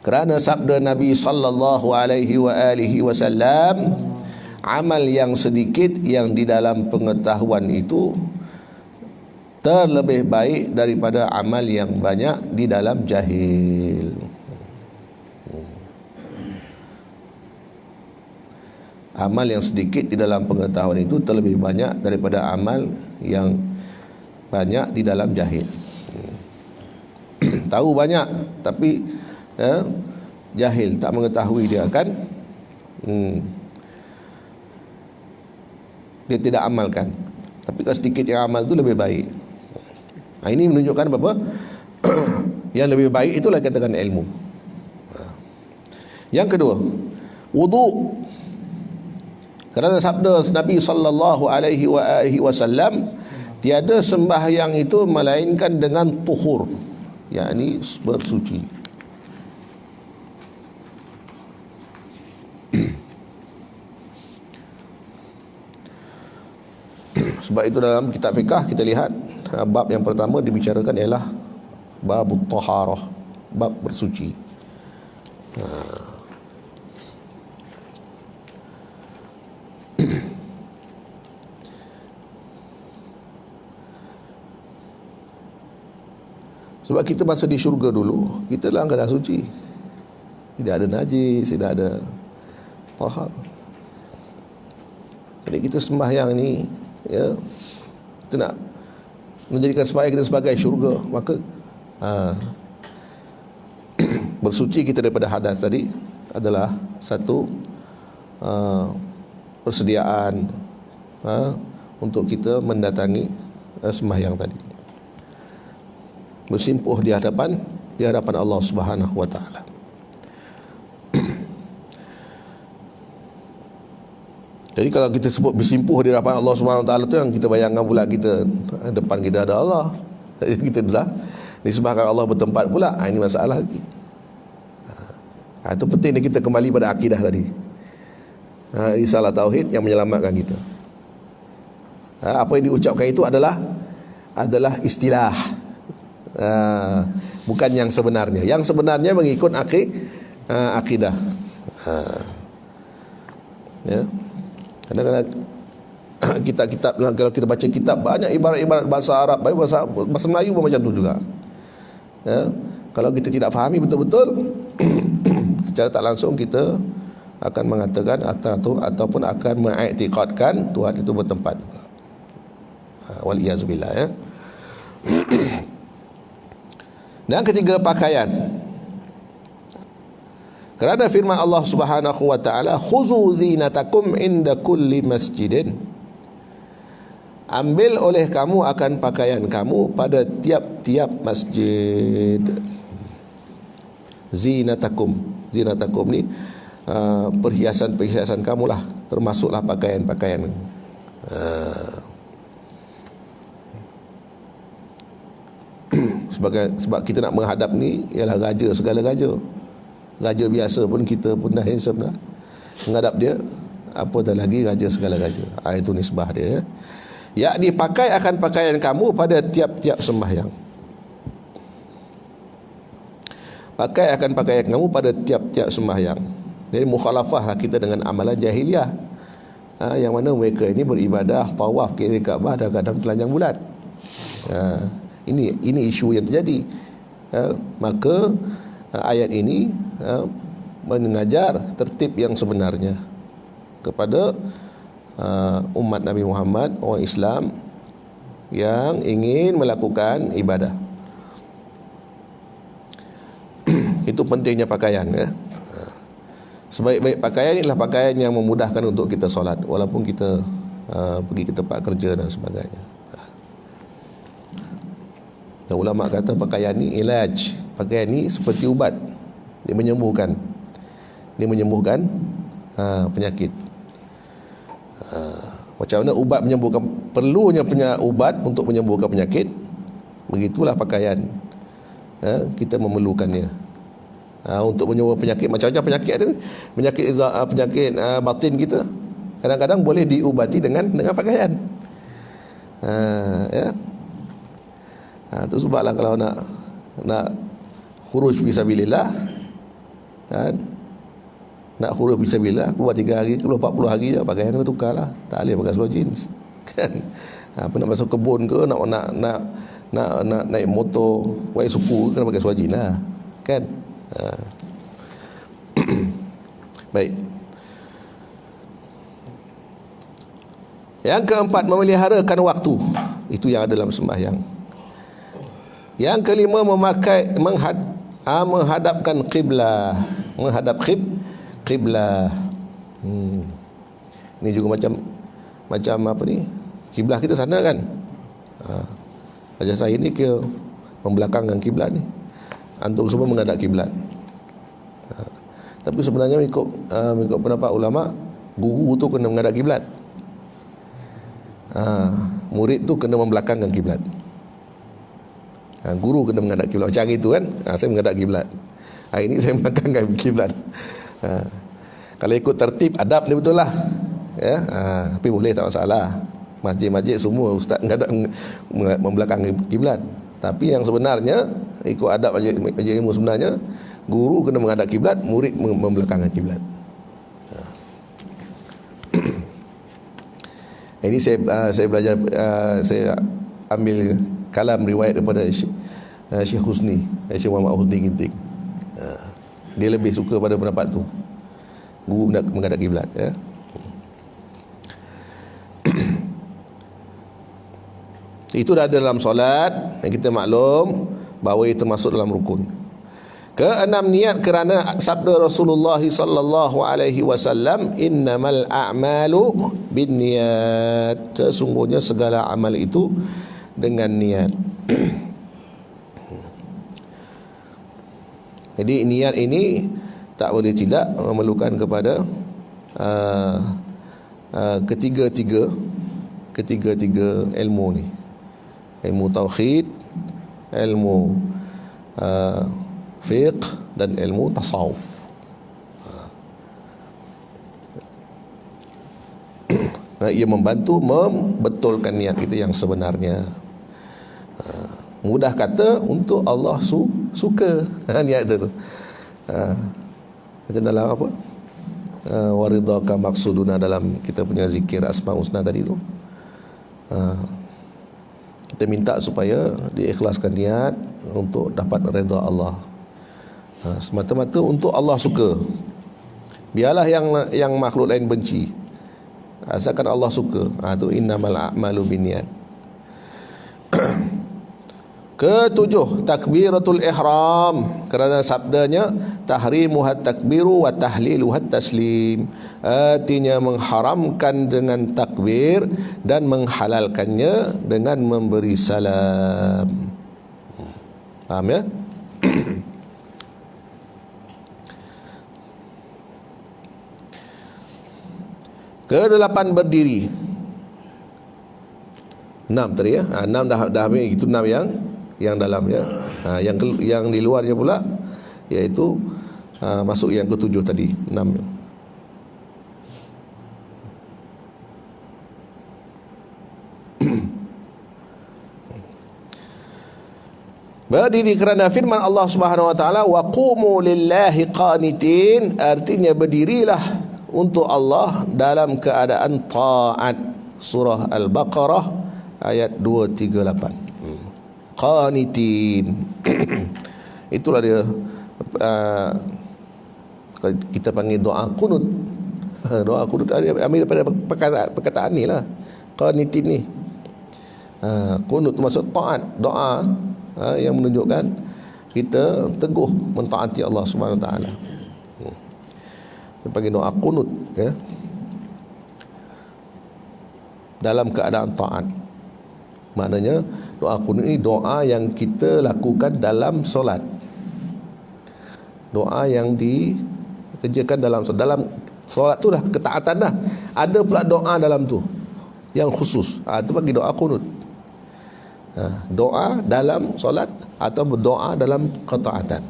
Kerana sabda Nabi sallallahu alaihi wa alihi wasallam, amal yang sedikit yang di dalam pengetahuan itu terlebih baik daripada amal yang banyak di dalam jahil. Amal yang sedikit di dalam pengetahuan itu terlebih banyak daripada amal yang banyak di dalam jahil. Tahu banyak tapi jahil, tak mengetahui, dia akan dia tidak amalkan. Tapi kalau sedikit yang amal itu lebih baik. Ini menunjukkan apa? Yang lebih baik itulah katakan ilmu. Yang kedua, wudu. Kerana sabda Nabi sallallahu alaihi wasallam, tiada sembahyang itu melainkan dengan tuhur, yakni bersuci. Sebab itu dalam kitab fiqah kita lihat bab yang pertama dibicarakan ialah bab taharah, bab bersuci. Sebab kita masa di syurga dulu, kita dalam keadaan suci, tidak ada najis, tidak ada tahar. Jadi kita sembahyang ni, ya, kita nak menjadikan sembahyang kita sebagai syurga, maka bersuci kita daripada hadas tadi adalah satu persediaan untuk kita mendatangi sembahyang tadi, bersimpuh di hadapan Allah Subhanahu wa taala. Jadi kalau kita sebut bersimpuh di hadapan Allah Subhanahu wa taala tu, yang kita bayangkan pula kita depan kita ada Allah. Jadi kita dah disembahkan Allah bertempat pula. Ini masalah lagi. Itu penting kita kembali pada akidah tadi. Risalah tauhid yang menyelamatkan kita. Apa yang diucapkan itu adalah istilah, bukan yang sebenarnya. Yang sebenarnya mengikut akidah. Ya. Kadang-kadang kitab-kitab, kalau kita baca kitab, banyak ibarat-ibarat bahasa Arab, bahasa Melayu pun macam tu juga. Ya. Kalau kita tidak fahami betul-betul, secara tak langsung kita akan mengatakan ataupun akan mengiktikadkan Tuhan itu bertempat juga. Waliyazubillah, ya. Dan ketiga, pakaian. Kerana firman Allah Subhanahu wa taala, khuzu zinatakum inda kulli masjidin. Ambil oleh kamu akan pakaian kamu pada tiap-tiap masjid. Zinatakum ni perhiasan-perhiasan kamulah, termasuklah pakaian-pakaian. Sebab kita nak menghadap ni ialah raja segala raja. Raja biasa pun kita pun dah handsome dah. Menghadap dia, apa dah lagi raja segala raja. Itu nisbah dia, ya. Yakni pakai akan pakaian kamu pada tiap-tiap sembahyang. Pakai akan pakaian kamu pada tiap-tiap sembahyang. Jadi mukhalafah lah kita dengan amalan jahiliah, yang mana mereka ini beribadah tawaf keliling Kaabah dan kadang telanjang bulat. Ini isu yang terjadi. Maka ayat ini mengajar tertib yang sebenarnya kepada umat Nabi Muhammad, orang Islam yang ingin melakukan ibadah. Itu pentingnya pakaian, ya. Sebaik-baik pakaian ialah pakaian yang memudahkan untuk kita solat, walaupun kita pergi ke tempat kerja dan sebagainya. Dan ulama kata pakaian ni ilaj. Pakaian ni seperti ubat. Dia menyembuhkan penyakit. Macam mana ubat menyembuhkan, perlunya ubat untuk menyembuhkan penyakit, begitulah pakaian. Kita memerlukannya untuk menyembuhkan penyakit. Macam-macam penyakit ada. Penyakit batin kita kadang-kadang boleh diubati dengan pakaian. Ya. Itu sebablah kalau nak khuruj fisabilillah, kan, Nak huruf fisabilillah keluar 3 hari, keluar 40 hari je, pakaian kena tukar lah. Tak boleh pakai seluar jeans. Kan? Apa nak masuk kebun ke, nak naik motor, waik suku, kena pakai seluar jeans lah. Kan? Baik. Yang keempat, memeliharakan waktu. Itu yang ada dalam sembahyang. Yang kelima, menghadapkan qiblah. Menghadap qiblah. Ini juga macam apa ni? Kiblat kita sana kan. Macam saya ni ke membelakangkan kiblat ni. Antum semua menghadap kiblat. Tapi sebenarnya ikut pendapat ulama, guru tu kena menghadap kiblat. Murid tu kena membelakangkan kiblat. Guru kena menghadap kiblat. Macam hari tu kan, saya menghadap kiblat. Hari ni saya membelakangkan kiblat. Kalau ikut tertib adab ni betul lah. Ya, tapi boleh, tak masalah. Masjid-masjid semua ustaz menghadap membelakangkan kiblat. Tapi yang sebenarnya ikut adab majlis ilmu sebenarnya, guru kena menghadap kiblat, murid membelakangkan kiblat. Ini saya belajar, saya ambil kalam riwayat daripada Syekh Husni, Syekh Muhammad Husni Ginting. Dia lebih suka pada pendapat tu, guru menghadap kiblat, ya. Itu dah ada dalam solat, yang kita maklum bahawa itu termasuk dalam rukun. Keenam, niat kerana sabda Rasulullah sallallahu alaihi wasallam, innamal a'malu binniyat. Sesungguhnya segala amal itu dengan niat. Jadi niat ini tak boleh tidak memerlukan kepada ketiga-tiga ilmu ni. Ilmu tauhid, ilmu fiqh dan ilmu tasawuf. Ia membantu membetulkan niat kita yang sebenarnya. Mudah kata, untuk Allah suka niat itu. Macam dalam apa? Waridhaka maksuduna, dalam kita punya zikir Asmaul Husna tadi tu. Kita minta supaya diikhlaskan niat untuk dapat redha Allah. Semata-mata untuk Allah suka. Biarlah yang makhluk lain benci, asalkan Allah suka. Itu innamal a'malu binniyat. Ketujuh, takbiratul ihram, kerana sabdanya tahrimuhat takbiru wa tahliluhat taslim. Artinya mengharamkan dengan takbir dan menghalalkannya dengan memberi salam. Faham ya? Kedelapan, berdiri. 6 tadi ya. 6 dah habis, itu 6 yang dalam ya. Yang di luarnya pula, iaitu masuk yang ketujuh tadi, 6. Berdiri kerana firman Allah Subhanahu wa taala, wa qumu lillahi qanitin. Artinya berdirilah untuk Allah dalam keadaan taat. Surah Al-Baqarah ayat 238. Qanitin. Itulah dia, kita panggil doa kunut. Doa kunut ambil daripada perkataan ni lah, qanitin ni. Kunut maksud taat, doa yang menunjukkan kita teguh mentaati Allah Subhanahu wa taala. Dia panggil doa kunut, ya, dalam keadaan taat. Maknanya doa kunut ini doa yang kita lakukan dalam solat, doa yang dikerjakan dalam solat tu dah ketaatan dah. Ada pula doa dalam tu yang khusus, itu bagi doa kunut. Doa dalam solat atau berdoa dalam ketaatan.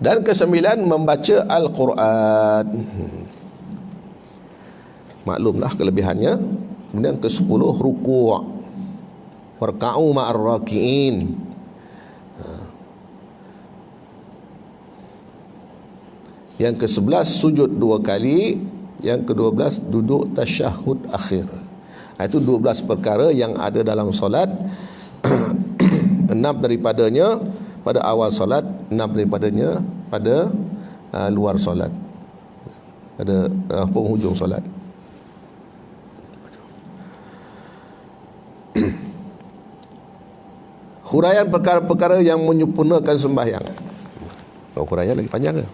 Dan kesembilan, membaca Al-Quran. Maklumlah kelebihannya. Kemudian ke-10, ruku'. Warka'u ma'ar raki'in. Yang ke-11 sujud 2 kali. Yang ke-12 duduk tasyahud akhir. Itu 12 perkara yang ada dalam solat. 6 daripadanya pada awal solat, 6 daripadanya pada luar solat, pada penghujung solat. Huraian perkara-perkara yang menyempurnakan sembahyang. Huraian lagi panjang ke?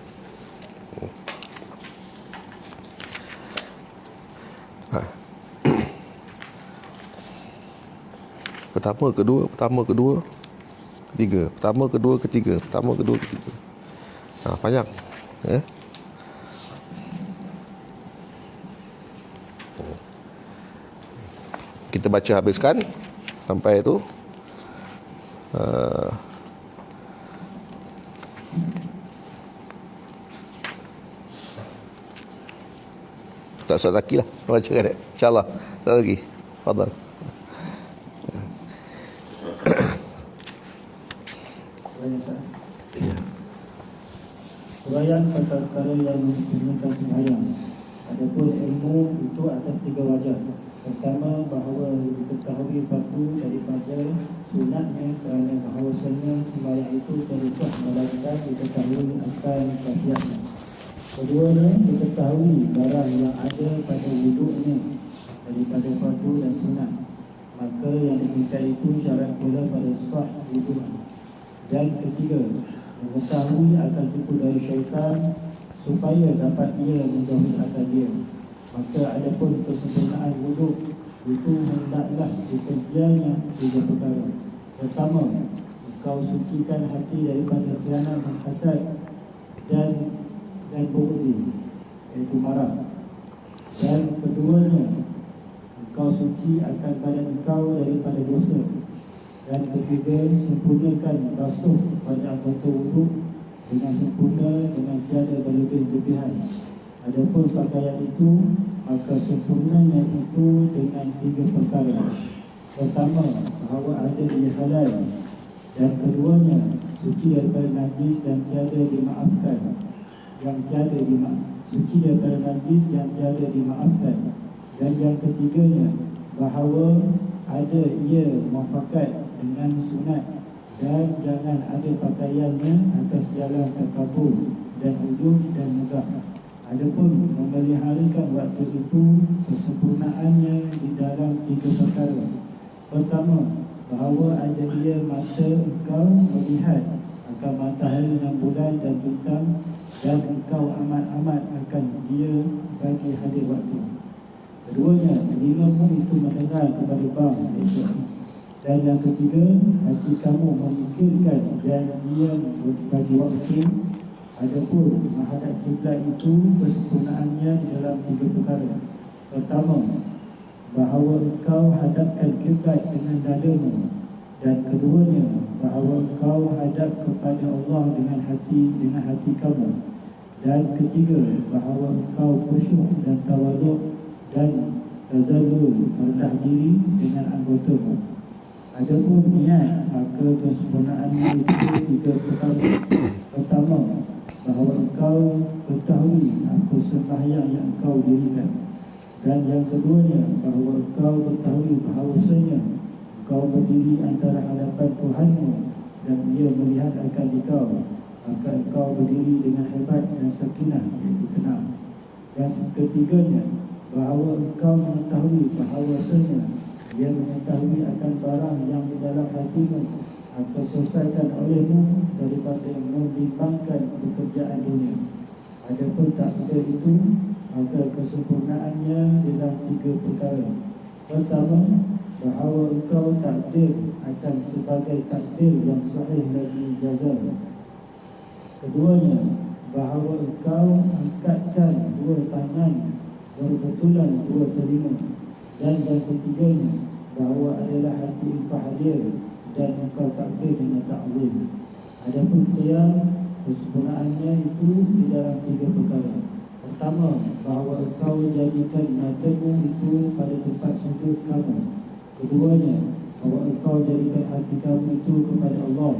Pertama, kedua, ketiga. Pertama, kedua, ketiga. Pertama, kedua, ketiga. Panjang. Kita baca habiskan sampai itu. Tak usah lagi lah baca kan, InsyaAllah. Tak lagi. Fadal. Huraian perkara yang menyempurnakan sembahyang. Adapun ilmu itu atas 3 wajah. Pertama, bahawa diketahui fardu daripada sunatnya, kerana bahawasanya sembahyang itu terusak melainkan diketahui akan kasihatnya. Keduanya, diketahui barang yang ada pada wuduknya daripada fardu dan sunat, maka yang diminta itu syarat pula pada sah wuduk. Dan ketiga, mengetahui akan tipu dari syaitan supaya dapat ia menjauhi akan dia. Maka adapun kesempurnaan wuduk itu hendaklah dikerjanya 3 perkara. Pertama, engkau sucikan hati daripada khianat dan hasad dan bughdi, iaitu marah. Dan keduanya, engkau suci akan badan engkau daripada dosa. Dan ketiga, sempurnakan basuh pada anggota wuduk dengan sempurna, dengan tiada berlebih-lebihan. Adapun pakaian itu, maka sempurnanya itu dengan 3 perkara. Pertama, bahawa ada dia halal. Dan keduanya, suci daripada najis dan tiada dimaafkan. Suci daripada najis yang tiada dimaafkan. Dan yang ketiganya, bahawa ada ia muafakat dengan sunat, dan jangan ada pakaiannya atas jalan takabur dan ujub dan megah. Adapun memeliharakan waktu itu, kesempurnaannya di dalam 3 perkara. Pertama, bahawa ada dia mata engkau melihat akan matahari dan bulan dan bintang, dan engkau amat-amat akan dia bagi hadir waktu. Keduanya, telingamu itu mendengar kepada bang esok. Dan yang ketiga, hati kamu memikirkan dan diam bagi waktu. Adapun menghadap kiblat itu, kesempurnaannya di dalam 3 perkara. Pertama, bahawa engkau hadapkan kiblat dengan dadamu. Dan keduanya, bahawa engkau hadap kepada Allah dengan hati kamu. Dan ketiga, bahawa engkau khusyuk dan tawaduk dan tazallul, rendah diri dengan anggotamu. Adapun niat, maka kesempurnaannya itu 3 perkara. Pertama, bahawa engkau ketahui apa sembahyang yang engkau dirikan. Dan yang keduanya, bahawa engkau ketahui bahawasanya engkau berdiri antara hadapan Tuhanmu dan ia melihat akan engkau, maka engkau berdiri dengan hebat dan sakinah, iaitu tenang. Dan ketiganya, bahawa engkau mengetahui bahawasanya dia mengetahui akan barang yang di dalam hatimu akan selesaikan olehmu daripada membimbangkan pekerjaan dunia. Adapun takdir itu, maka kesempurnaannya dalam 3 perkara. Pertama, bahawa engkau takdir akan sebagai takdir yang sahih lagi jazam. Keduanya, bahawa engkau angkatkan 2 tangan berbetulan 2 telinga. Dan yang ketiganya, bahawa adalah hati engkau hadir dan engkau takbir dengan ta'zim. Adapun qiyam, kesempurnaannya itu di dalam 3 perkara. Pertama, bahawa engkau jadikan matamu itu pada tempat sujud kamu. Keduanya, bahawa engkau jadikan hati kamu itu kepada Allah.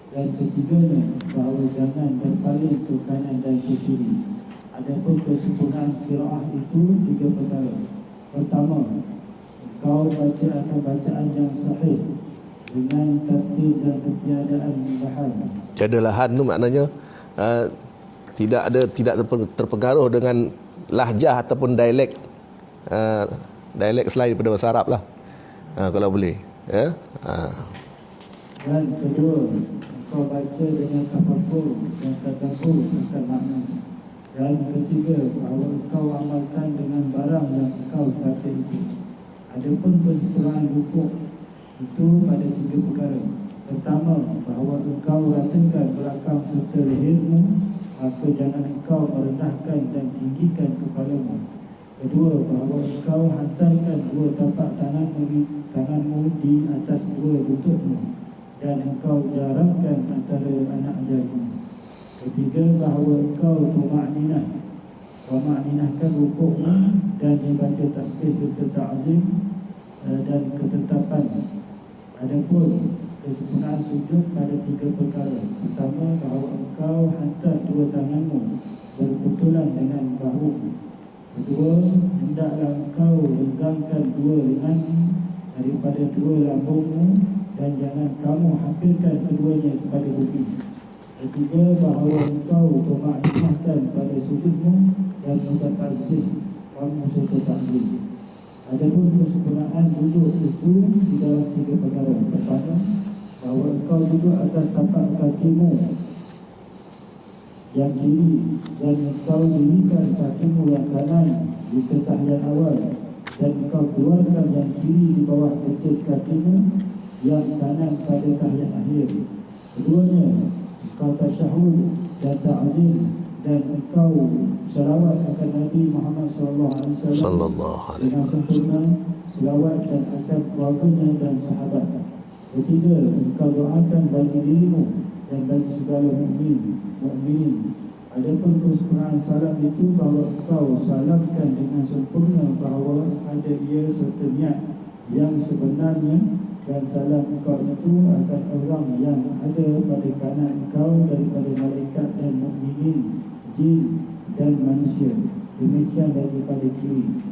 Dan ketiganya, bahawa jangan berpaling ke kanan dan ke kiri. Adapun kesempurnaan qiraah itu 3 perkara. Pertama, engkau baca akan bacaan yang sahih dengan tertib dan ketiadaan lahan. Tiada lahan tu maknanya tidak terpengaruh dengan lahjah ataupun dialek selain daripada bahasa Arab lah, kalau boleh, ya. Dan kedua, engkau baca dengan tafakur dan tadabbur akan makna. Dan ketiga, bahawa engkau amalkan dengan barang yang engkau baca itu. Adapun kesempurnaan rukuk itu pada 3 perkara. Pertama, bahawa engkau ratakan belakang serta lehermu, maka jangan engkau merendahkan dan tinggikan kepalamu. Kedua, bahawa engkau hantarkan 2 tapak tanganmu di atas 2 lututmu dan engkau jarakkan antara anak jarimu. Ketiga, bahawa engkau tumakninahkan rukukmu dan membaca tasbih serta ta'zim dan ketetapan. Adapun kesempurnaan sujud pada 3 perkara. Pertama, bahawa engkau hantar 2 tanganmu berputulan dengan bahu. Kedua, hendaklah engkau renggangkan 2 lenganmu daripada 2 lambungmu dan jangan kamu hampirkan keduanya kepada bumi. Ketiga, bahawa engkau bermaknahkan pada sujudmu dan mengucapkan tasbih kamu serta takbir. Adapun kesempurnaan duduk itu di dalam 3 perkara. Pertama, bahawa engkau duduk atas tapak kakimu yang kiri dan engkau dirikan kakimu yang kanan di tahiyat awal dan engkau keluarkan yang kiri di bawah betis kakimu yang kanan pada tahiyat akhir. Keduanya, engkau tasyahud dan ta'zim dan engkau selawat akan Nabi Muhammad SAW dengan sempurna, selawat dan akan keluarganya dan sahabat. Ketiga, engkau doakan bagi dirimu dan bagi segala mukminin. Adapun kesempurnaan salam itu bahawa engkau salamkan dengan sempurna bahawa ada ia serta niat yang sebenarnya, dan salam engkau itu akan orang yang ada pada kanan engkau daripada malaikat dan mukminin, jin dan manusia. Demikian daripada kiri.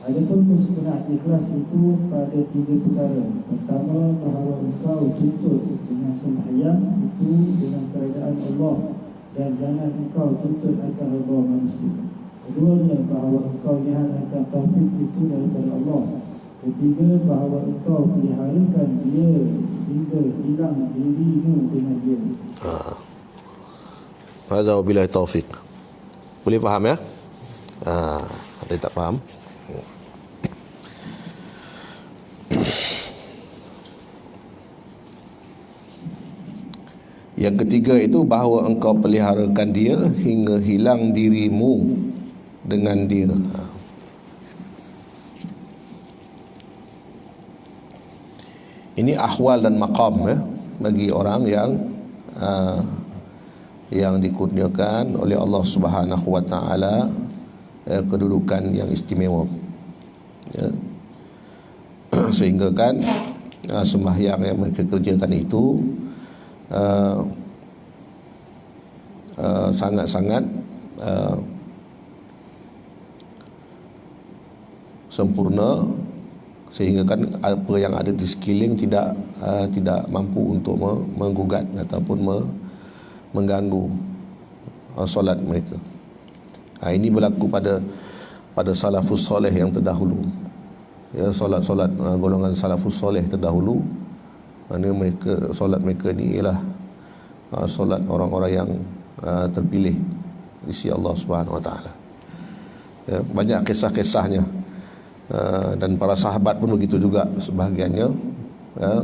Adapun kesempurnaan ikhlas itu pada 3 perkara. Pertama, bahawa engkau tuntut dengan sembahyang itu dengan keredaan Allah dan jangan engkau tuntut akan redha manusia. Keduanya, bahawa engkau lihat akan taufik itu daripada Allah. Ketiga, bahawa engkau peliharakan dia hingga hilang dirimu dengan dia. Hadza wabillahi taufik. Boleh faham, ya? Ada yang tak faham? Yang ketiga itu bahawa engkau peliharakan dia hingga hilang dirimu dengan dia. Ini ahwal dan maqam, ya, bagi orang yang dikurniakan oleh Allah Subhanahu wa taala kedudukan yang istimewa, ya. Sehingga kan sembahyang yang mereka kerjakan itu sangat-sangat sempurna, sehingga kan apa yang ada di sekeliling tidak mampu untuk menggugat ataupun mengganggu solat mereka. Ini berlaku pada salafus soleh yang terdahulu, ya, solat golongan salafus soleh terdahulu. Mana solat mereka ni ialah solat orang-orang yang terpilih di sisi Allah Subhanahu wa taala. Ya, banyak kisah-kisahnya. Dan para sahabat pun begitu juga sebahagiannya, ya,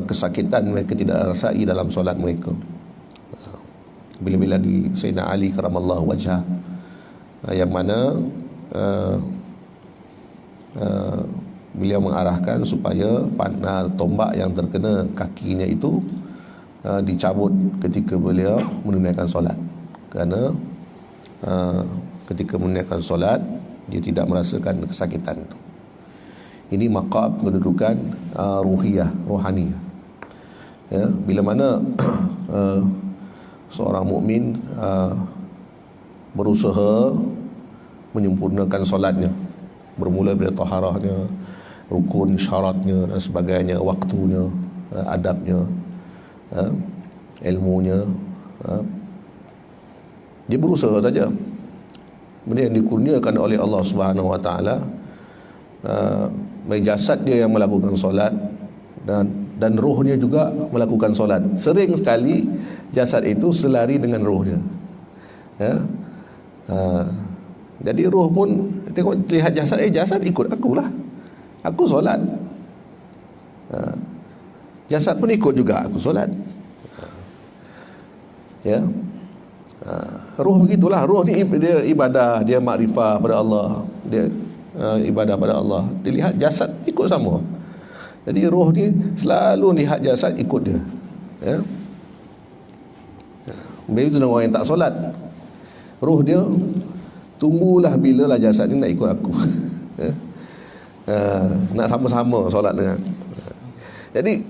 kesakitan mereka tidak rasai dalam solat mereka. Bila-bila lagi Sayyidina Ali karamallahu wajhah, yang mana beliau mengarahkan supaya panah tombak yang terkena kakinya itu dicabut ketika beliau menunaikan solat, kerana ketika menunaikan solat dia tidak merasakan kesakitan. Ini maqam kedudukan ruhiyah, rohani. Ya, bila mana seorang mukmin berusaha menyempurnakan solatnya, bermula dari taharahnya, rukun, syaratnya dan sebagainya, waktunya, adabnya, ilmunya, dia berusaha saja. Benda yang dikurniakan oleh Allah Subhanahu Wa Taala, jasad dia yang melakukan solat dan rohnya juga melakukan solat. Sering sekali jasad itu selari dengan rohnya. Ya. Jadi roh pun tengok, lihat jasad, jasad ikut akulah, aku solat. Jasad pun ikut juga aku solat. Ya. Roh begitulah. Roh ni dia ibadah, dia makrifah pada Allah, dia ibadah pada Allah. Dilihat jasad ikut sama. Jadi roh ni selalu lihat jasad ikut dia. Ya. Begitu dengan orang yang tak solat, roh dia tunggulah bila lah jasad ni nak ikut aku. Ya. Nak sama-sama solat dengan. Jadi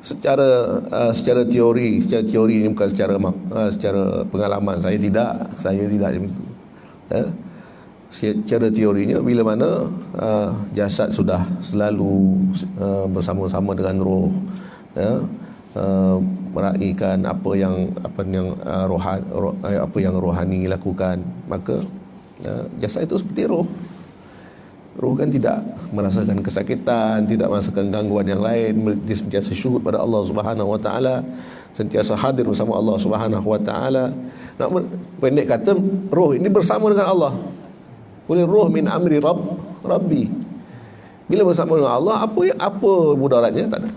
secara teori ini bukan secara pengalaman, saya tidak ya. Secara teorinya, bila mana jasad sudah selalu bersama-sama dengan roh, ya, meraihkan apa yang rohani lakukan, maka jasad itu seperti roh. Roh kan tidak merasakan kesakitan, tidak merasakan gangguan yang lain, dia sentiasa syuhud pada Allah Subhanahu Wa Taala, sentiasa hadir bersama Allah Subhanahu Wa Taala. Nak pendek kata, roh ini bersama dengan Allah. Qul ruh min amri rabbi. Bila bersama dengan Allah, apa mudaratnya? Tak ada.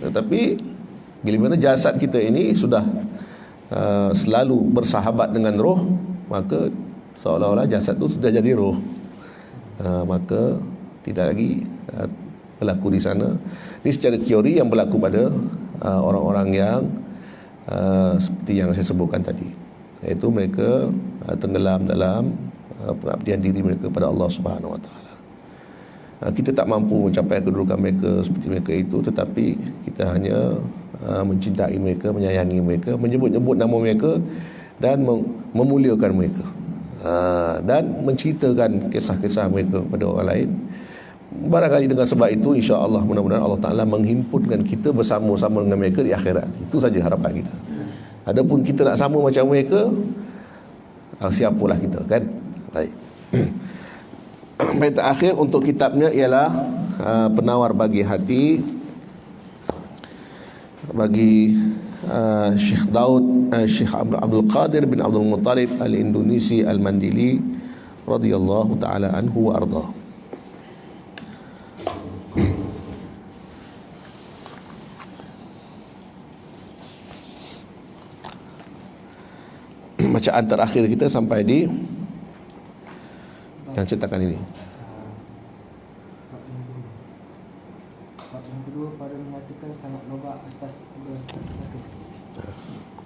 Tetapi bila mana jasad kita ini sudah selalu bersahabat dengan roh, maka seolah-olah jasad itu sudah jadi roh. Maka tidak lagi berlaku di sana. Ini secara teori yang berlaku pada orang-orang yang seperti yang saya sebutkan tadi, iaitu mereka tenggelam dalam pengabdian diri mereka pada Allah Subhanahu Wa Taala. Kita tak mampu mencapai kedudukan mereka seperti mereka itu, tetapi kita hanya mencintai mereka, menyayangi mereka, menyebut-nyebut nama mereka dan memuliakan mereka, dan menceritakan kisah-kisah mereka kepada orang lain. Barangkali dengan sebab itu, insya-Allah, mudah-mudahan Allah Ta'ala menghimpunkan kita bersama-sama dengan mereka di akhirat. Itu saja harapan kita. Adapun kita nak sama macam mereka, siapalah kita, kan? Baik. Baik, terakhir untuk kitabnya ialah Penawar Bagi Hati, bagi Syekh Abdul Qadir bin Abdul Muttalib Al-Indonesi Al-Mandili radhiyallahu taala anhu wa arda. Bacaan terakhir kita sampai di yang cetakan ini. Bab yang kedua, pada mengatakan sangat loba atas tiga kata.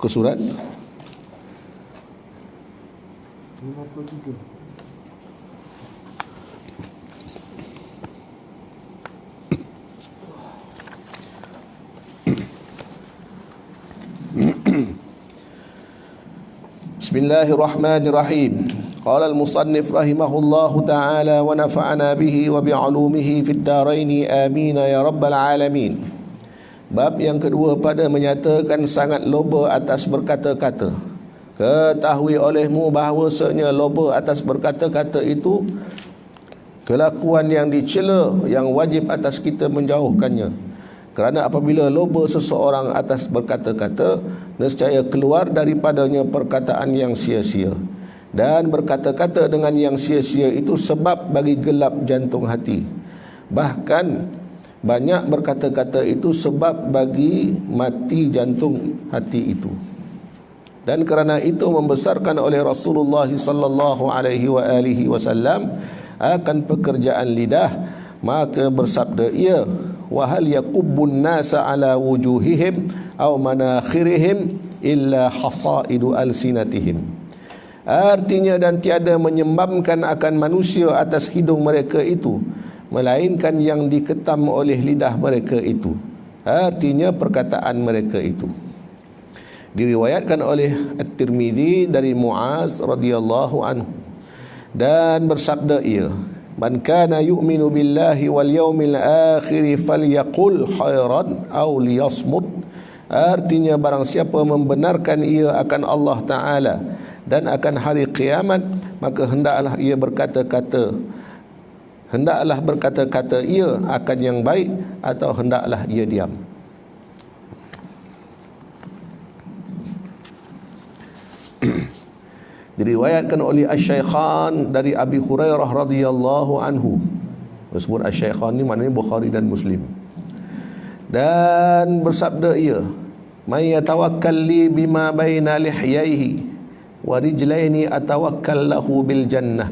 Ke surat 53. Bismillahirrahmanirrahim. Qala al-musannif rahimahullahu ta'ala wa nafa'ana bihi wa bi'ulumihi fid daraini amin ya rabbal alamin. Bab yang kedua, pada menyatakan sangat loba atas berkata-kata. Ketahui olehmu bahawasanya loba atas berkata-kata itu kelakuan yang dicela, yang wajib atas kita menjauhkannya. Kerana apabila loba seseorang atas berkata-kata, nescaya keluar daripadanya perkataan yang sia-sia. Dan berkata-kata dengan yang sia-sia itu sebab bagi gelap jantung hati. Bahkan banyak berkata-kata itu sebab bagi mati jantung hati itu. Dan kerana itu membesarkan oleh Rasulullah sallallahu alaihi wasallam akan pekerjaan lidah, maka bersabda ia, wa hal yaqubbun nasa ala wujuhihim aw manakhirihim illa hasaidu alsinatihim. Artinya, dan tiada menyembamkan akan manusia atas hidung mereka itu, melainkan yang diketam oleh lidah mereka itu. Artinya perkataan mereka itu. Diriwayatkan oleh At-Tirmidzi dari Muaz radhiyallahu anhu, dan bersabda ia, man kana yu'minu billahi wal yawmil akhir falyaqul khairan aw liyasmut. Artinya, barang siapa membenarkan ia akan Allah Ta'ala dan akan hari kiamat, maka hendaklah berkata-kata ia akan yang baik, atau hendaklah ia diam. Diriwayatkan oleh Asy-Syaikhan dari Abi Hurairah radhiyallahu anhu. Disebut Asy-Syaikhan ni maknanya Bukhari dan Muslim. Dan bersabda ia, may yatawakkal li bima baina lihyaihi wa rijlaini atawakkal lahu bil jannah.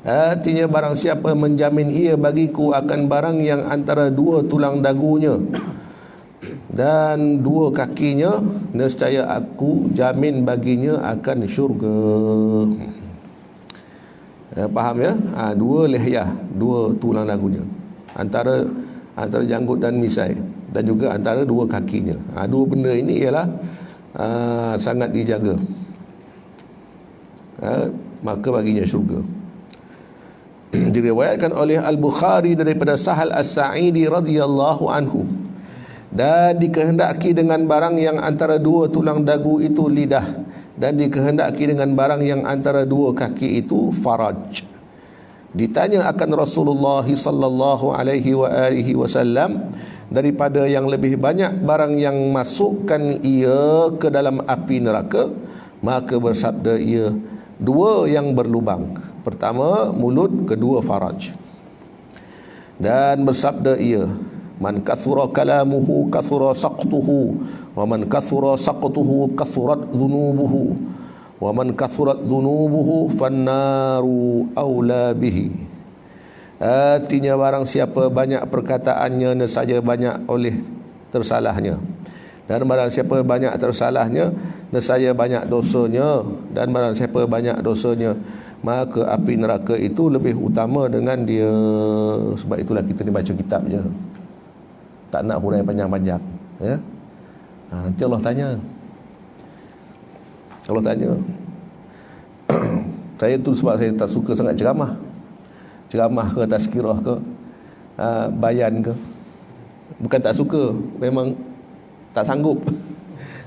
Artinya, barang siapa menjamin ia bagiku akan barang yang antara dua tulang dagunya dan dua kakinya, nescaya aku jamin baginya akan syurga. Faham ya? Dua lihyah, dua tulang dagunya, antara janggut dan misai, dan juga antara dua kakinya. Dua benda ini ialah sangat dijaga, maka baginya syurga. Diriwayatkan oleh Al-Bukhari daripada Sahal As-Sa'idi radhiyallahu anhu, dan dikehendaki dengan barang yang antara dua tulang dagu itu lidah, dan dikehendaki dengan barang yang antara dua kaki itu faraj. Ditanya akan Rasulullah sallallahu alaihi wasallam daripada yang lebih banyak barang yang masukkan ia ke dalam api neraka, maka bersabda ia, dua yang berlubang, pertama mulut, kedua faraj. Dan bersabda ia, man kathura kalamuhu kathura saqtuhu, wa man kathura saqtuhu kathurat dhunubuhu, wa man kathurat dhunubuhu fannaru awla bihi. Artinya, barang siapa banyak perkataannya, nescaya banyak oleh tersalahnya, dan barang siapa banyak tersalahnya, nescaya banyak dosanya, dan barang siapa banyak dosanya, maka api neraka itu lebih utama dengan dia. Sebab itulah kita ni baca kitab je, tak nak hurai panjang-panjang, ya. Nanti Allah tanya. Saya tu sebab saya tak suka sangat ceramah ke, tazkirah ke, bayan ke. Bukan tak suka, memang tak sanggup.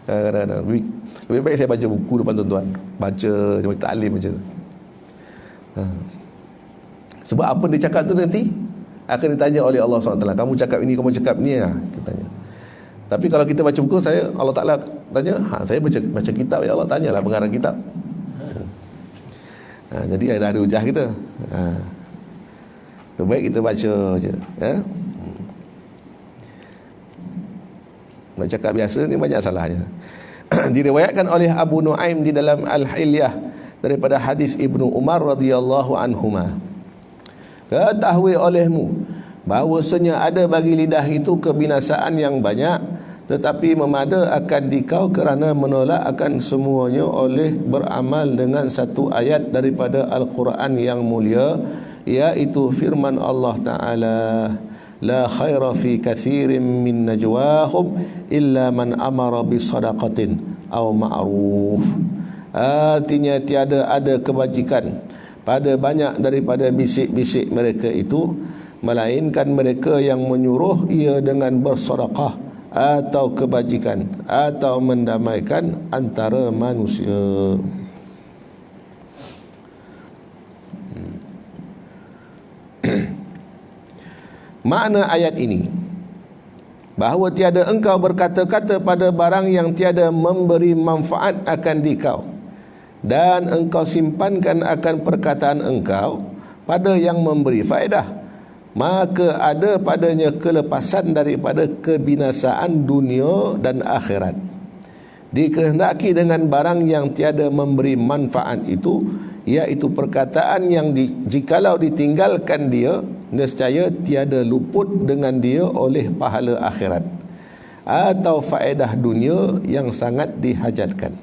Lebih baik saya baca buku depan tuan-tuan, baca macam taklim macam tu. Sebab apa dia cakap tu nanti akan ditanya oleh Allah SWT. Kamu cakap ini, kamu cakap ni, kita tanya. Tapi kalau kita baca buku, Allah Ta'ala tanya, saya baca kitab, ya Allah tanyalah pengarang kitab. Jadi ada hujah kita. Lebih baik kita baca je, ya. Nak cakap biasa ni banyak salahnya. Diriwayatkan oleh Abu Nuaim di dalam Al-Hilyah daripada hadis Ibnu Umar radhiyallahu anhuma, ketahui olehmu bahawasanya ada bagi lidah itu kebinasaan yang banyak, tetapi memada akan dikau kerana menolak akan semuanya oleh beramal dengan satu ayat daripada Al-Quran yang mulia, iaitu firman Allah Ta'ala, la khaira fi kathirin min najwahum illa man amara bi sadaqatin aw ma'ruf. Artinya, tiada ada kebajikan pada banyak daripada bisik-bisik mereka itu, melainkan mereka yang menyuruh ia dengan bersedekah atau kebajikan atau mendamaikan antara manusia. Makna ayat ini, bahawa tiada engkau berkata-kata pada barang yang tiada memberi manfaat akan dikau, dan engkau simpankan akan perkataan engkau pada yang memberi faedah, maka ada padanya kelepasan daripada kebinasaan dunia dan akhirat. Dikehendaki dengan barang yang tiada memberi manfaat itu, iaitu perkataan yang jikalau ditinggalkan dia, nescaya tiada luput dengan dia oleh pahala akhirat atau faedah dunia yang sangat dihajatkan.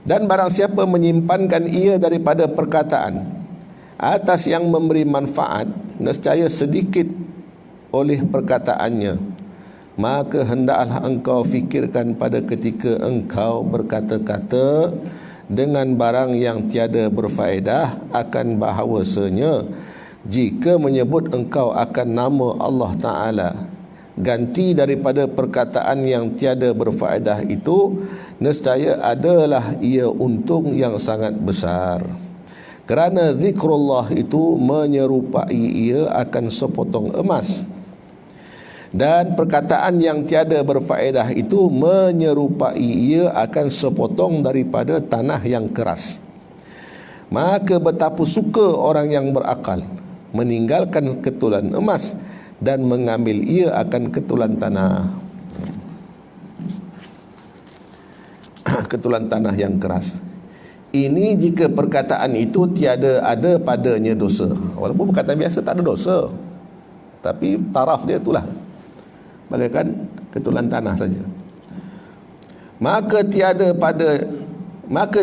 Dan barang siapa menyimpankan ia daripada perkataan atas yang memberi manfaat, nescaya sedikit oleh perkataannya, maka hendaklah engkau fikirkan pada ketika engkau berkata-kata dengan barang yang tiada berfaedah, akan bahawasanya jika menyebut engkau akan nama Allah Ta'ala ganti daripada perkataan yang tiada berfaedah itu, nescaya adalah ia untung yang sangat besar. Kerana zikrullah itu menyerupai ia akan sepotong emas, dan perkataan yang tiada berfaedah itu menyerupai ia akan sepotong daripada tanah yang keras. Maka betapa suka orang yang berakal meninggalkan ketulan emas dan mengambil ia akan ketulan tanah. Ketulan tanah yang keras. Ini jika perkataan itu tiada ada padanya dosa. Walaupun perkataan biasa tak ada dosa, tapi taraf dia itulah bagaikan ketulan tanah saja. Maka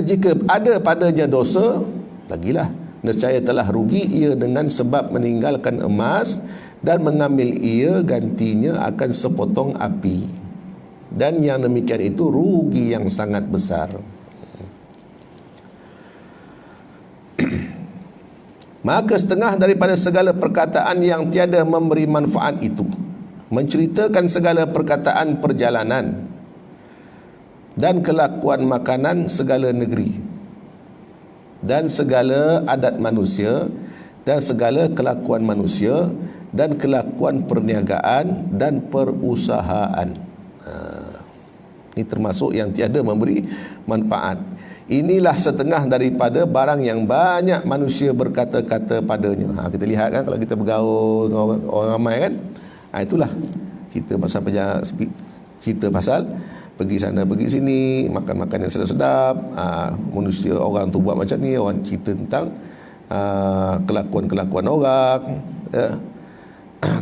jika ada padanya dosa, lagilah nescaya telah rugi ia dengan sebab meninggalkan emas dan mengambil ia gantinya akan sepotong api. Dan yang demikian itu rugi yang sangat besar. Maka setengah daripada segala perkataan yang tiada memberi manfaat itu menceritakan segala perkataan perjalanan dan kelakuan makanan segala negeri dan segala adat manusia dan segala kelakuan manusia dan kelakuan perniagaan dan perusahaan. Ini termasuk yang tiada memberi manfaat. Inilah setengah daripada barang yang banyak manusia berkata-kata padanya. Kita lihat kan, kalau kita bergaul dengan orang ramai kan, itulah cerita pasal cerita pasal pergi sana pergi sini, makan-makan yang sedap-sedap, manusia orang tu buat macam ni, orang cerita tentang kelakuan-kelakuan orang, ya.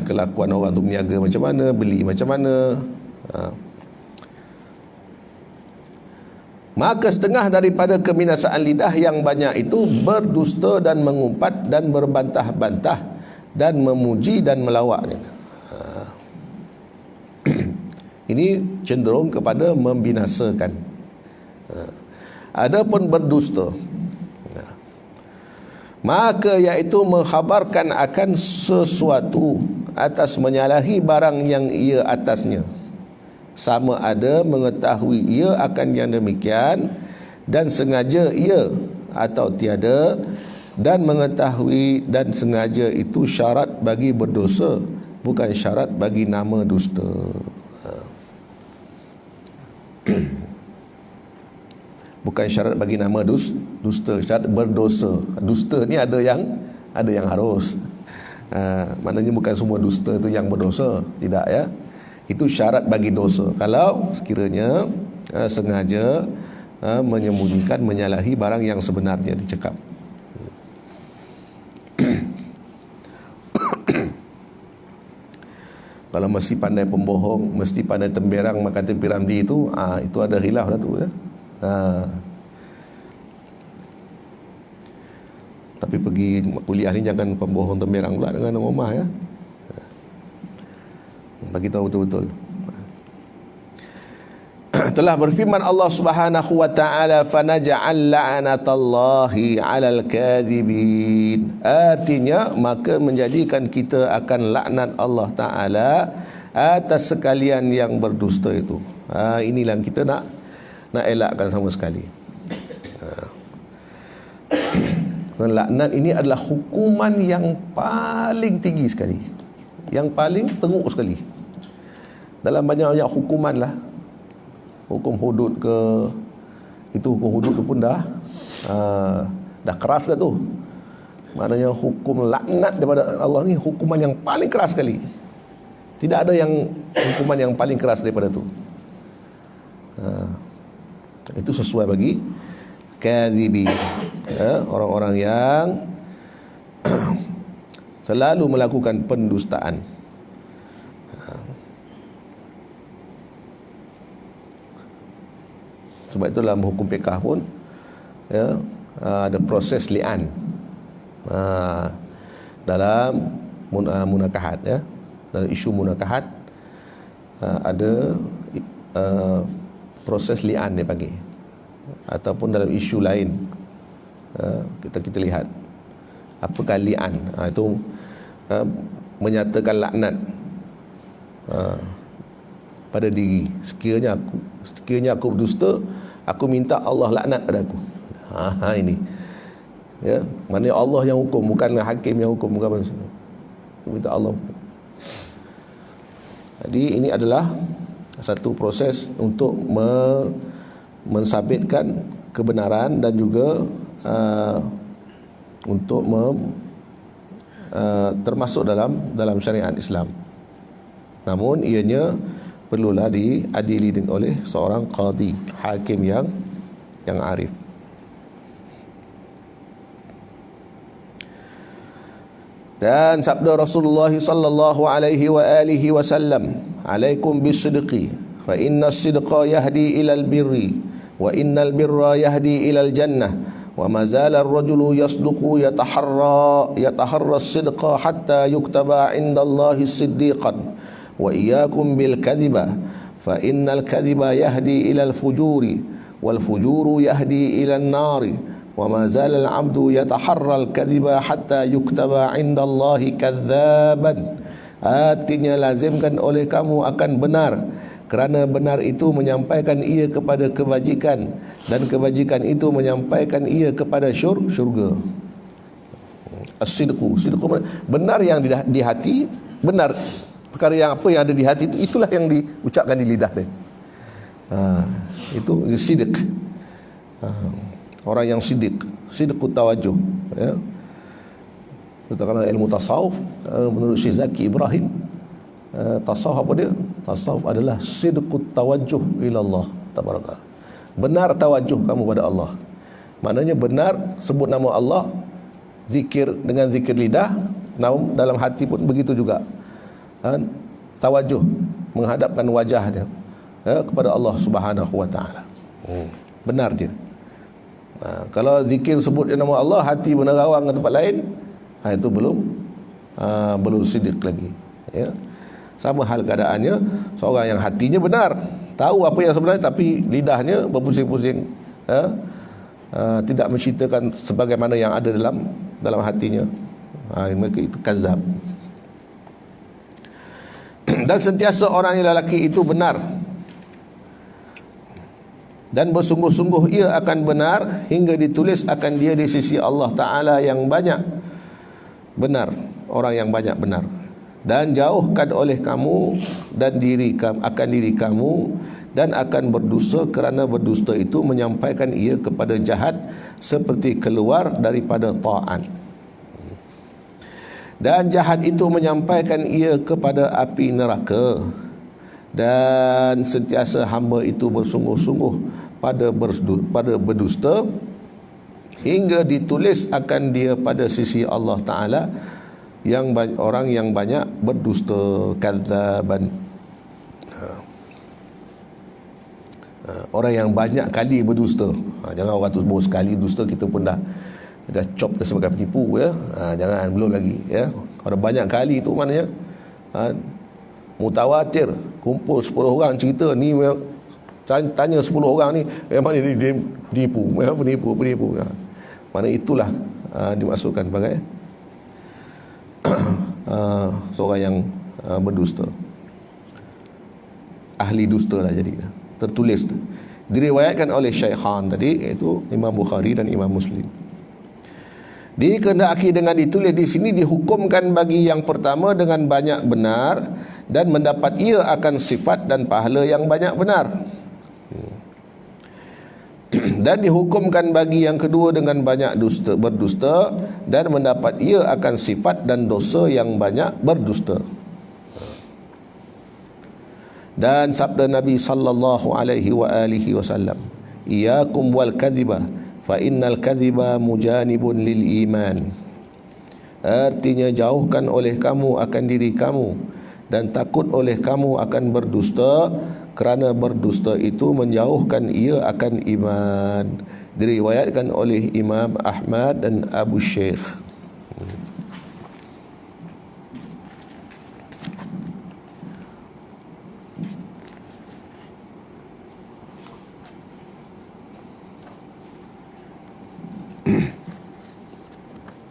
Kelakuan orang tu berniaga macam mana, beli macam mana. Maka setengah daripada kebinasaan lidah yang banyak itu berdusta dan mengumpat dan berbantah-bantah dan memuji dan melawaknya. Ini cenderung kepada membinasakan. Adapun berdusta, maka iaitu mengkhabarkan akan sesuatu atas menyalahi barang yang ia atasnya, sama ada mengetahui ia akan yang demikian dan sengaja ia atau tiada, dan mengetahui dan sengaja itu syarat bagi berdosa, bukan syarat bagi nama dusta. Bukan syarat bagi nama dusta, syarat berdosa. Dusta ni ada yang harus. Maknanya bukan semua dusta itu yang berdosa, tidak ya. Itu syarat bagi dosa. Kalau sekiranya sengaja menyembunyikan, menyalahi barang yang sebenarnya dicakap. Kalau mesti pandai pembohong, mesti pandai temberang, maka Piramdi itu ada khilaf dah tu ya. Tapi pergi kuliah ni jangan pembohong temberang pula dengan rumah ya. Bagi tahu betul-betul. Telah berfirman Allah Subhanahu wa taala, fanaj'al la'natallahi 'alal kadhibin. Artinya maka menjadikan kita akan laknat Allah taala atas sekalian yang berdusta itu. Inilah kita nak elakkan sama sekali. Laknat ini adalah hukuman yang paling tinggi sekali, yang paling teruk sekali. Dalam banyak-banyak hukuman lah, hukum hudud ke, itu hukum hudud tu pun dah keras dah tu. Maknanya hukum laknat daripada Allah ni hukuman yang paling keras sekali. Tidak ada yang hukuman yang paling keras daripada tu. Itu sesuai bagi kadhibi, orang-orang yang selalu melakukan pendustaan. Sebab itu dalam hukum fiqh pun ya, ada proses li'an dalam munakahat, ya. Dalam isu munakahat ada proses li'an dia panggil, ataupun dalam isu lain kita lihat apakah li'an, itu menyatakan laknat pada diri. Sekiranya aku berdusta, aku minta Allah laknat pada aku. Ini, ya, maknanya Allah yang hukum, bukan hakim yang hukum, bukan manusia. Aku minta Allah. Jadi ini adalah satu proses untuk mensabitkan kebenaran dan juga untuk termasuk dalam syariat Islam. Namun ianya perlulah diadili oleh seorang qadi, hakim yang arif. Dan sabda Rasulullah sallallahu alaihi wa alihi wasallam, "Alaikum bisidqi, fa inna as-sidqa yahdi ila al-birri, wa innal birra yahdi ila al-jannah, wa ma zala ar-rajulu yasduqu yataharra as-sidqa hatta yuktaba 'inda Allahi siddiqan, wa iyyakum bil kadhiba, fa innal kadhiba yahdi ila al-fujuri, wal fujuru yahdi ila an-nari. وَمَا زَالَ الْعَبْدُ يَتَحَرَّى الْكَذِبَ حَتَّى يُكْتَبَ عِنْدَ اللَّهِ كَذَّابًا. Artinya lazimkan oleh kamu akan benar, kerana benar itu menyampaikan ia kepada kebajikan, dan kebajikan itu menyampaikan ia kepada syurga. As-sidqu, benar yang di hati, benar perkara yang apa yang ada di hati itu, itulah yang diucapkan di lidah dia. Itu sidq. Orang yang siddiq tawajuh, ya. Katakanlah ilmu tasawuf, menurut Syekh Zaki Ibrahim, tasawuf apa dia? Tasawuf adalah sidqut tawajuh ila Allah tabaraka. Benar tawajuh kamu pada Allah. Maknanya benar sebut nama Allah, zikir dengan zikir lidah, dalam hati pun begitu juga. Tawajuh, menghadapkan wajah dia, ya, kepada Allah Subhanahu wa taala. Benar dia. Kalau zikir sebut nama Allah, hati menerawang ke tempat lain, itu belum siddiq lagi, ya. Sama hal keadaannya seorang yang hatinya benar, tahu apa yang sebenarnya, tapi lidahnya berpusing-pusing, ya, tidak menceritakan sebagaimana yang ada dalam hatinya, maka itu kazab. Dan sentiasa orang yang lelaki itu benar, dan bersungguh-sungguh ia akan benar hingga ditulis akan dia di sisi Allah Ta'ala yang banyak benar, orang yang banyak benar. Dan jauhkan oleh kamu dan diri kamu dan akan berdusta, kerana berdusta itu menyampaikan ia kepada jahat seperti keluar daripada ta'at, dan jahat itu menyampaikan ia kepada api neraka. Dan sentiasa hamba itu bersungguh-sungguh pada berdusta hingga ditulis akan dia pada sisi Allah Ta'ala orang yang banyak berdusta, kadzaban, orang yang banyak kali berdusta. Jangan orang tu sekali dusta kita pun dah cop dia sebagai penipu, ya. Jangan, belum lagi, ya. Kalau banyak kali itu maknanya mutawatir, kumpul 10 orang cerita ni, tanya 10 orang ni memang dia penipu, penipu. Mana itulah dimasukkan sebagai seorang yang berdusta, ahli dusta lah jadi, tertulis. Diriwayatkan oleh Syaikhan tadi, iaitu Imam Bukhari dan Imam Muslim. Dikehendaki dengan ditulis di sini dihukumkan bagi yang pertama dengan banyak benar, dan mendapat ia akan sifat dan pahala yang banyak benar. Dan dihukumkan bagi yang kedua dengan banyak berdusta, dan mendapat ia akan sifat dan dosa yang banyak berdusta. Dan sabda Nabi sallallahu alaihi wa alihi wasallam, "Iyyakum wal kadhiba, fa innal kadhiba mujanibun lil iman." Artinya jauhkan oleh kamu akan diri kamu, dan takut oleh kamu akan berdusta, kerana berdusta itu menjauhkan ia akan iman. diriwayatkan oleh Imam Ahmad dan Abu Syekh.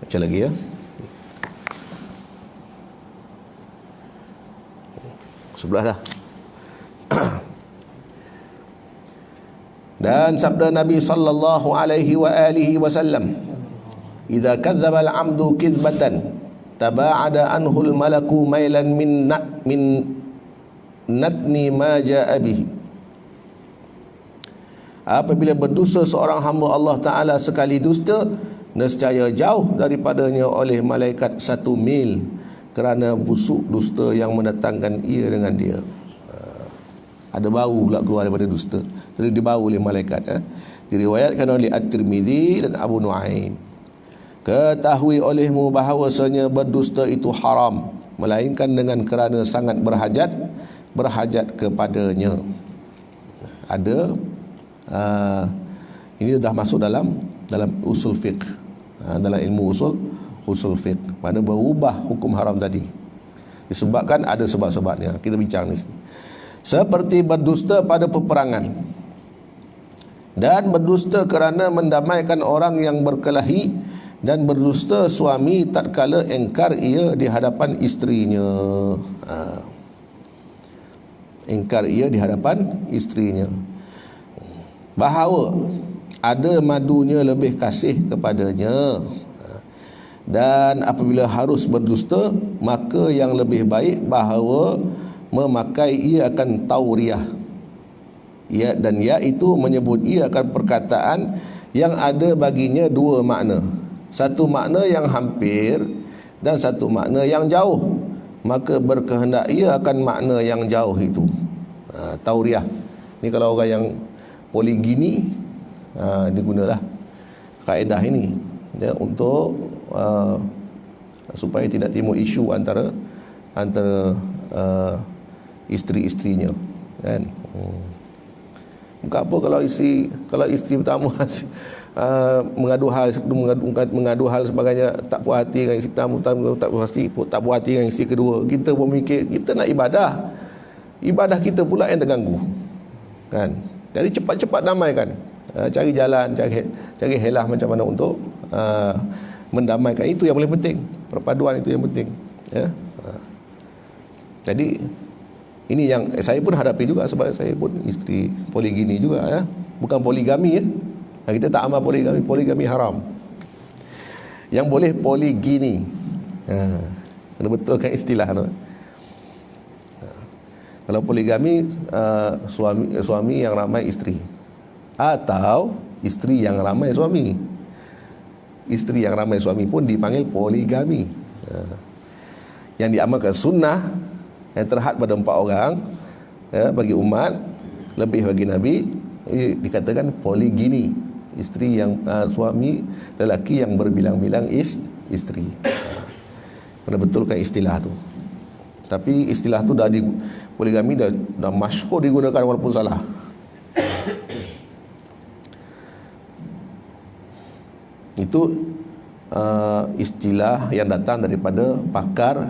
Baca lagi ya. Sebelah dah. Dan sabda Nabi sallallahu alaihi wa alihi wasallam, "Idza kadzdzaba al-'abdu kadzbatan taba'ada anhu al-malaku mailan min natni ma ja'a bihi." Apabila berdusta seorang hamba Allah Ta'ala sekali dusta, nescaya jauh daripadanya oleh malaikat 1 mil kerana busuk dusta yang mendatangkan ia dengan dia. Ada bau pula keluar daripada dusta, jadi dibau oleh malaikat. Diriwayatkan oleh At-Tirmizi dan Abu Nuaim. Ketahui olehmu bahawasanya berdusta itu haram, melainkan dengan kerana sangat berhajat kepadanya. Ada ini dah masuk dalam usul fiqh, dalam ilmu usul fiqh, mana berubah hukum haram tadi disebabkan ada sebab-sebabnya. Kita bincang ni. Seperti berdusta pada peperangan dan berdusta kerana mendamaikan orang yang berkelahi, dan berdusta suami tatkala engkar ia di hadapan isterinya. Engkar ia di hadapan isterinya, bahawa ada madunya lebih kasih kepadanya. Dan apabila harus berdusta, maka yang lebih baik bahawa memakai ia akan tauriah, ya, dan iaitu menyebut ia akan perkataan yang ada baginya 2 makna, satu makna yang hampir dan satu makna yang jauh. Maka berkehendak ia akan makna yang jauh itu. Tauriah ni kalau orang yang poligini, digunalah kaedah ini ya, untuk supaya tidak timbul isu antara isteri-isterinya, kan. Bukan apa kalau isteri pertama mengadu hal sebagainya, tak puas hati dengan isteri pertama, tak puas hati dengan isteri kedua, kita pun mikir kita nak ibadah kita pula yang terganggu, kan. Jadi cepat-cepat damaikan, cari jalan, cari helah macam mana untuk mendamaikan. Itu yang paling penting, perpaduan itu yang penting, ya. Jadi ini yang saya pun hadapi juga, sebab saya pun isteri poligini juga, ya. Bukan poligami, ya. Kita tak amal poligami haram. Yang boleh poligini. Kena betulkan istilah tu. Kalau poligami, suami yang ramai isteri, atau isteri yang ramai suami. Isteri yang ramai suami pun dipanggil poligami. Yang diamalkan sunnah yang terhad pada 4 orang, ya, bagi umat, lebih bagi Nabi, dikatakan poligini. Isteri yang suami lelaki yang berbilang-bilang isteri. Kena betulkan istilah tu. Tapi istilah tu poligami dah masyhur digunakan walaupun salah. Itu istilah yang datang daripada pakar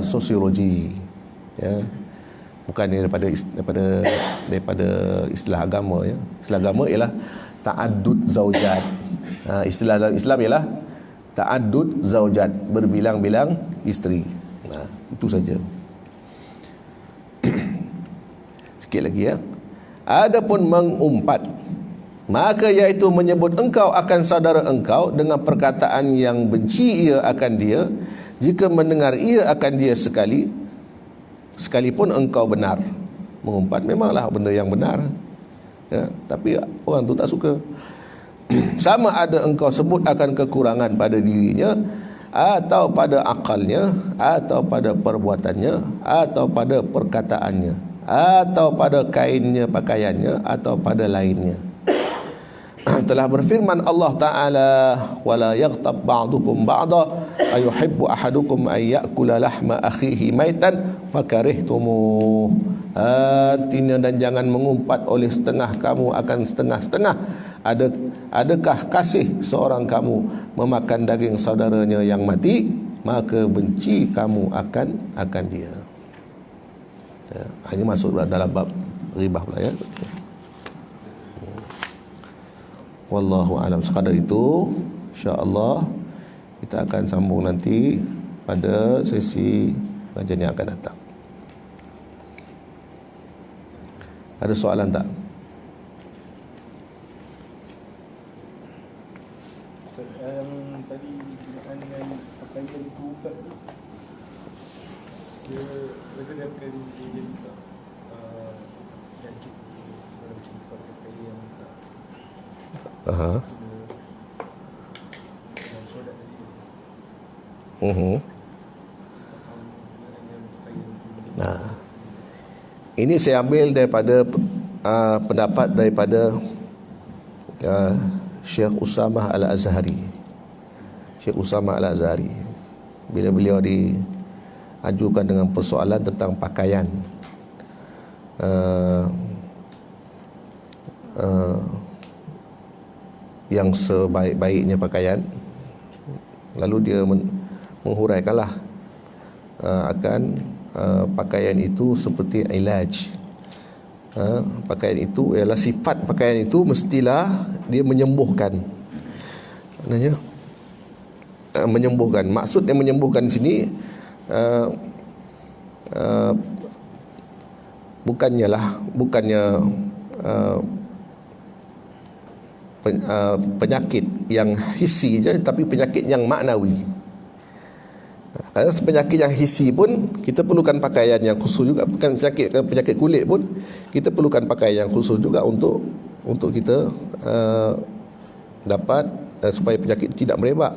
sosiologi, ya. Bukan daripada istilah agama, ya. Istilah agama ialah ta'addud zaujat. Istilah dalam Islam ialah ta'addud zaujat, berbilang-bilang isteri. Itu saja. Sikit lagi, ya. Adapun mengumpat, maka iaitu menyebut engkau akan saudara engkau dengan perkataan yang benci ia akan dia, jika mendengar ia akan dia sekalipun engkau benar. Mengumpat memanglah benda yang benar, ya, tapi orang tu tak suka. Sama ada engkau sebut akan kekurangan pada dirinya, atau pada akalnya, atau pada perbuatannya, atau pada perkataannya, atau pada kainnya, pakaiannya, atau pada lainnya. Telah berfirman Allah Ta'ala, wala yaghtab ba'dukum ba'da ayuhibbu ahadukum ay ya'kula lahma akhihi maitan fakarihtumuh. Artinya, dan jangan mengumpat oleh setengah kamu akan setengah-setengah. Adakah kasih seorang kamu memakan daging saudaranya yang mati, maka benci kamu akan dia. Ini masuk dalam bab ribah pula ya. Wallahu alam. Sekadar itu, insya-Allah kita akan sambung nanti pada sesi kajian yang akan datang. Ada soalan tak? Yang tadi berkenaan dengan pakaian tukat tu, dia akan jadi tak jangkit dalam cerita pakaian tak. Aha. Yang solat tadi Nah, ini saya ambil daripada pendapat daripada Syekh Usamah Al-Azhari. Syekh Usamah Al-Azhari, bila beliau diajukan dengan persoalan tentang pakaian, yang sebaik-baiknya pakaian, lalu dia menghuraikanlah akan pakaian itu seperti ilaj. Pakaian itu ialah sifat pakaian itu mestilah dia menyembuhkan. Maknanya menyembuhkan. Maksud yang menyembuhkan di sini bukannya penyakit yang hissi je, tapi penyakit yang maknawi. Kerana penyakit yang hissi pun kita perlukan pakaian yang khusus juga. Bukan penyakit kulit pun kita perlukan pakaian yang khusus juga untuk kita dapat supaya penyakit tidak merebak.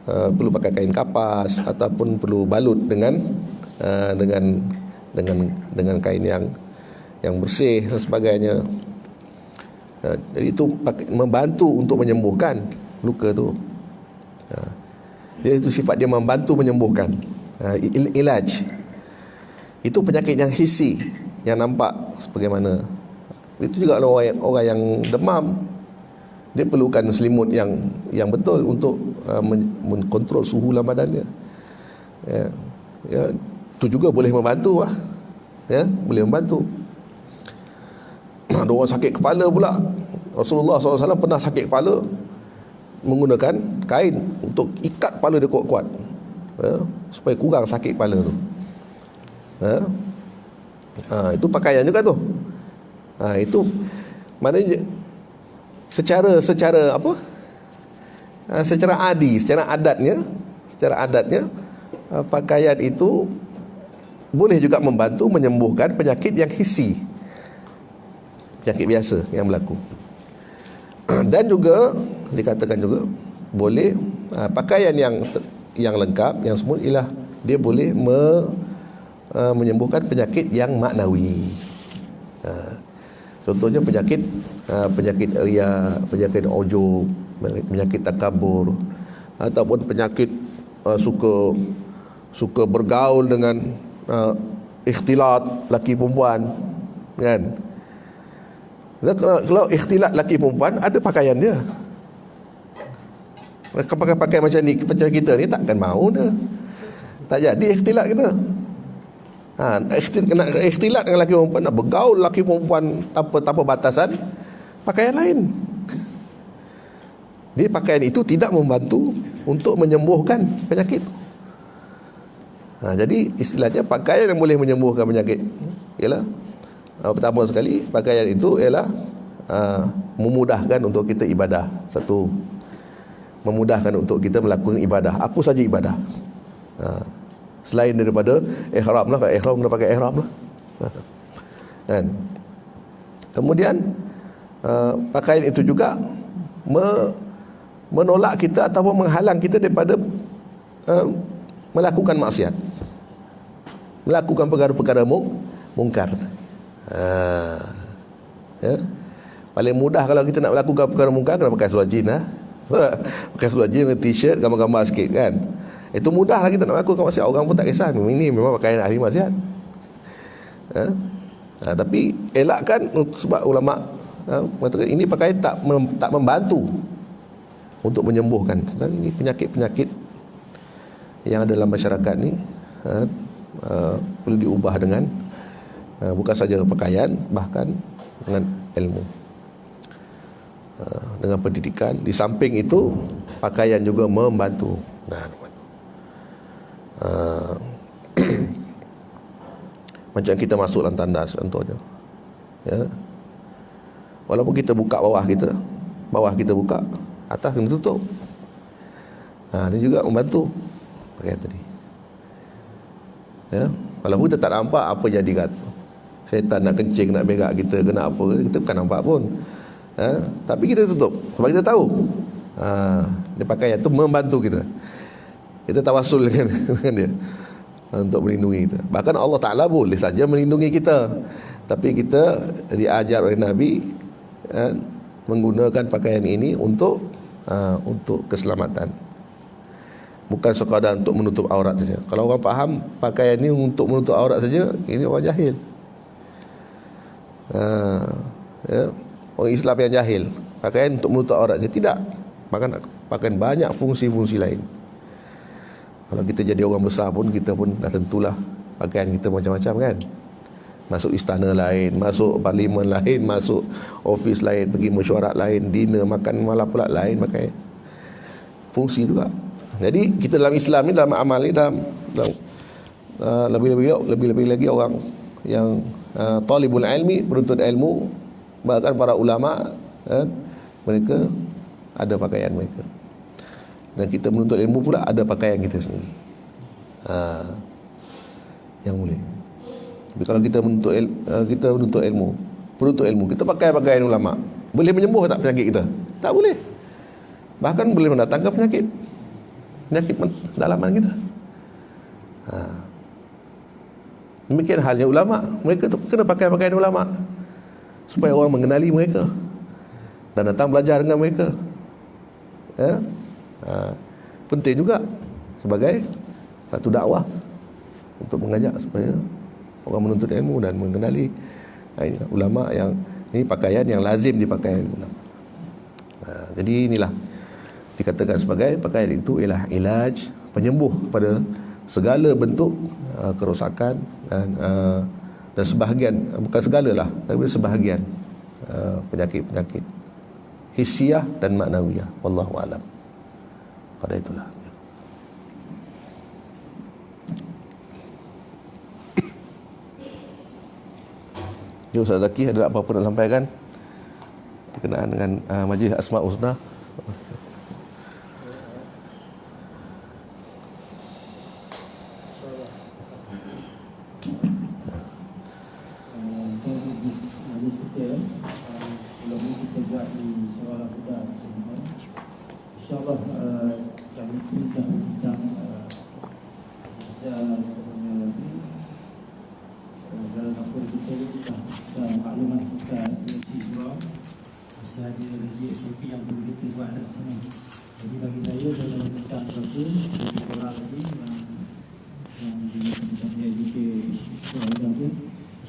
Perlu pakai kain kapas ataupun perlu balut dengan kain yang bersih dan sebagainya. Jadi itu membantu untuk menyembuhkan luka tu. Dia itu sifat dia membantu menyembuhkan. Ilaj itu penyakit yang hissi, yang nampak sebagaimana. Itu juga orang yang demam, dia perlukan selimut yang betul untuk mengontrol suhu dalam badannya. Itu juga boleh membantu lah. Boleh membantu. Ada orang sakit kepala pula. Rasulullah SAW pernah sakit kepala, menggunakan kain untuk ikat kepala dia kuat-kuat, supaya kurang sakit kepala tu. Itu pakaian juga tu. Itu maknanya secara adatnya pakaian itu boleh juga membantu menyembuhkan penyakit yang hissi, penyakit biasa yang berlaku. Dan juga dikatakan juga boleh pakaian yang lengkap, yang semua ialah dia boleh menyembuhkan penyakit yang maknawi. Contohnya penyakit ria, penyakit ujub, penyakit takabur, ataupun penyakit suka bergaul dengan ikhtilat laki perempuan, kan? Kalau ikhtilat laki perempuan, ada pakaian dia. Pakai macam ni, macam kita ni takkan mau dah. Tak jadi ikhtilat kita. Ikhtilat dengan laki perempuan, nak bergaul laki perempuan tanpa batasan, pakaian lain. Dia pakaian itu tidak membantu untuk menyembuhkan penyakit. Jadi istilahnya pakaian yang boleh menyembuhkan penyakit ialah, pertama sekali, pakaian itu ialah memudahkan untuk kita ibadah. Satu, memudahkan untuk kita melakukan ibadah, apa saja ibadah. Selain daripada ihram lah, kalau ihram kena pakai ihram lah. Kan? Kemudian pakaian itu juga menolak kita ataupun menghalang kita daripada melakukan maksiat, melakukan perkara-perkara mungkar. Paling mudah kalau kita nak melakukan perkara mungkar, kena pakai seluar jeans lah. Pakai seluar jeans dengan t-shirt, gambar-gambar sikit, kan. Itu mudah lah kita nak melakukan maksiat. Orang pun tak kisah, ini memang pakaian ahli maksiat. Tapi elakkan sebab ulama mengatakan ini pakaian tak membantu untuk menyembuhkan. Sebenarnya ini penyakit-penyakit yang ada dalam masyarakat ni perlu diubah dengan bukan saja pakaian, bahkan dengan ilmu, dengan pendidikan. Di samping itu pakaian juga membantu. Macam kita masuk dalam tandas contohnya, ya, walaupun kita buka bawah kita buka, atas kena tutup. Ini juga membantu pakaian tadi, ya. Walaupun kita tak nampak apa jadi kat syaitan nak kencing, nak berak kita, kena apa, kita bukan nampak pun, tapi kita tutup sebab kita tahu dia pakaian tu membantu kita tawasul dengan dia untuk melindungi kita. Bahkan Allah Ta'ala boleh saja melindungi kita, tapi kita diajar oleh Nabi menggunakan pakaian ini untuk keselamatan, bukan sekadar untuk menutup aurat saja. Kalau orang faham pakaian ini untuk menutup aurat saja, ini orang jahil, ya, orang Islam yang jahil. Pakaian untuk menutup aurat saja, tidak. Bahkan pakaian banyak fungsi-fungsi lain. Kalau kita jadi orang besar pun, kita pun dah tentulah pakaian kita macam-macam kan. Masuk istana lain, masuk parlimen lain, masuk office lain, pergi mesyuarat lain, dinner, makan malam pula lain, pakai fungsi juga. Jadi kita dalam Islam ni, dalam amal ni, dalam lebih-lebih lagi orang yang talibul ilmi, penuntut ilmu, bahkan para ulama, mereka ada pakaian mereka. Dan kita menuntut ilmu pula ada pakaian kita sendiri, yang boleh. Tapi kalau kita menuntut ilmu, kita pakai pakaian ulama, boleh menyembuh tak penyakit kita? Tak boleh. Bahkan boleh mendatangkan penyakit dalaman kita. Demikian halnya ulama, mereka tu kena pakai pakaian ulama supaya orang mengenali mereka dan datang belajar dengan mereka. Penting juga sebagai satu dakwah untuk mengajak supaya orang menuntut ilmu dan mengenali ulama, yang ini pakaian yang lazim dipakai ulama. Jadi inilah dikatakan sebagai pakaian itu ialah ilaj, penyembuh pada segala bentuk kerosakan dan sebahagian, bukan segala lah, tapi sebahagian penyakit-penyakit hissiyah dan maknawiyah. Wallahu a'lam. Pada itulah. Ya, Ustaz Zaki, ada apa-apa nak sampaikan berkenaan dengan Majlis Asmaul Husna?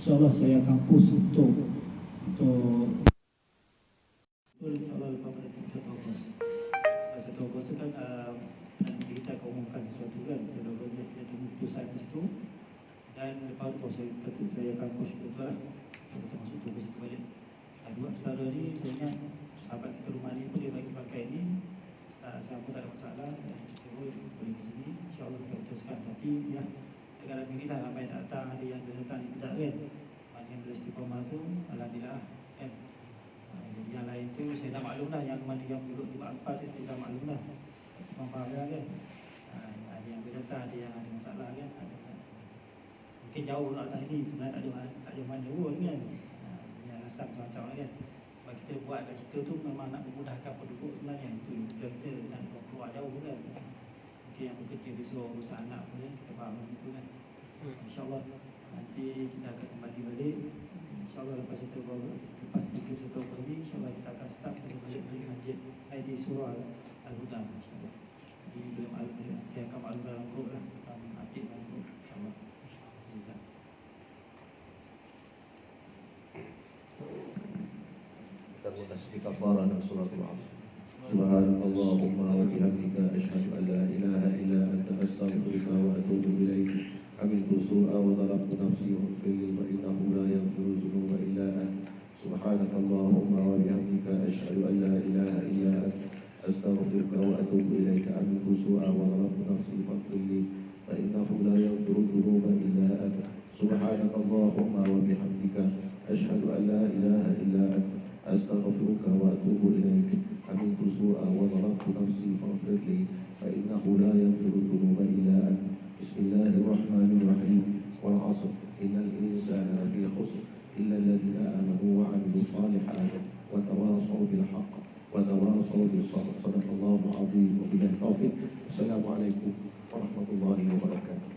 InsyaAllah saya akan push untuk satu kuasa kan, nanti kita akan umumkan sesuatu kan, saya ada putusan di situ, dan lepas tu saya akan push betul lah, saya masuk tu ke situ balik. Dua saudara ni, saya ingat sahabat kita rumah ni pun dia bagi pakai ni, saya pun tak ada masalah, boleh ke sini, insyaAllah kita teruskan. Tapi ya, dalam ini lah ramai datang, ada yang datang tidak kan, mana yang beristiqamah tu alhamdulillah kan. Jadi yang lain tu saya dah maklum lah, yang mana yang duduk di Ba'afah tu saya dah maklum lah, faham kan. Ada yang datang, ada yang ada masalah kan, mungkin jauh nak datang ni, sebenarnya tak ada mana pun kan. Yang asap macam-macam kan, sebab kita buat kat situ tu memang nak memudahkan penduduk sebenarnya. Itu kita nak keluar jauh kan. Mungkin yang bekerja besok, urusan anak pun kan, kita faham itu kan. InsyaAllah nanti kita akan kembali balik. InsyaAllah lepas pikir satu hari, InsyaAllah kita akan start balik dari masjid di surah Al-Huda. InsyaAllah di dalam saya akan maklum dalam grup lah, update dalam grup InsyaAllah. tasbih kafara dan suratul asr. Subhanallahumma wa bihamdika asyhadu an la ilaha illa anta astaghfiruka wa atubu ilaik. Amiltu su'a wa zalamtu nafsi wa fili fa innahu la yaghfiru dhunuba illa anta. Subhanakallahumma wa bihamdika asyhadu an la ilaha illa anta astaghfiruka wa atubu ilaik. Amiltu su'a wa zalamtu nafsi wa fili fa innahu la yaghfiru dhunuba illa anta. Subhanakallahumma wa bihamdika asyhadu an la ilaha illa anta astaghfiruka wa atubu ilaik. Amiltu su'a wa zalamtu nafsi faghfir li fa innahu la yaghfiru dhunuba illa anta. Bismillahirrahmanirrahim. Wal 'ashr innal insana lafi khusr illa alladhina amanu wa 'amilus salihati wa tawasaw bil haqq wa tawasaw bis sabr. Shadaqallahu 'azim wa billahi taufiq. Assalamualaikum warahmatullahi wabarakatuh.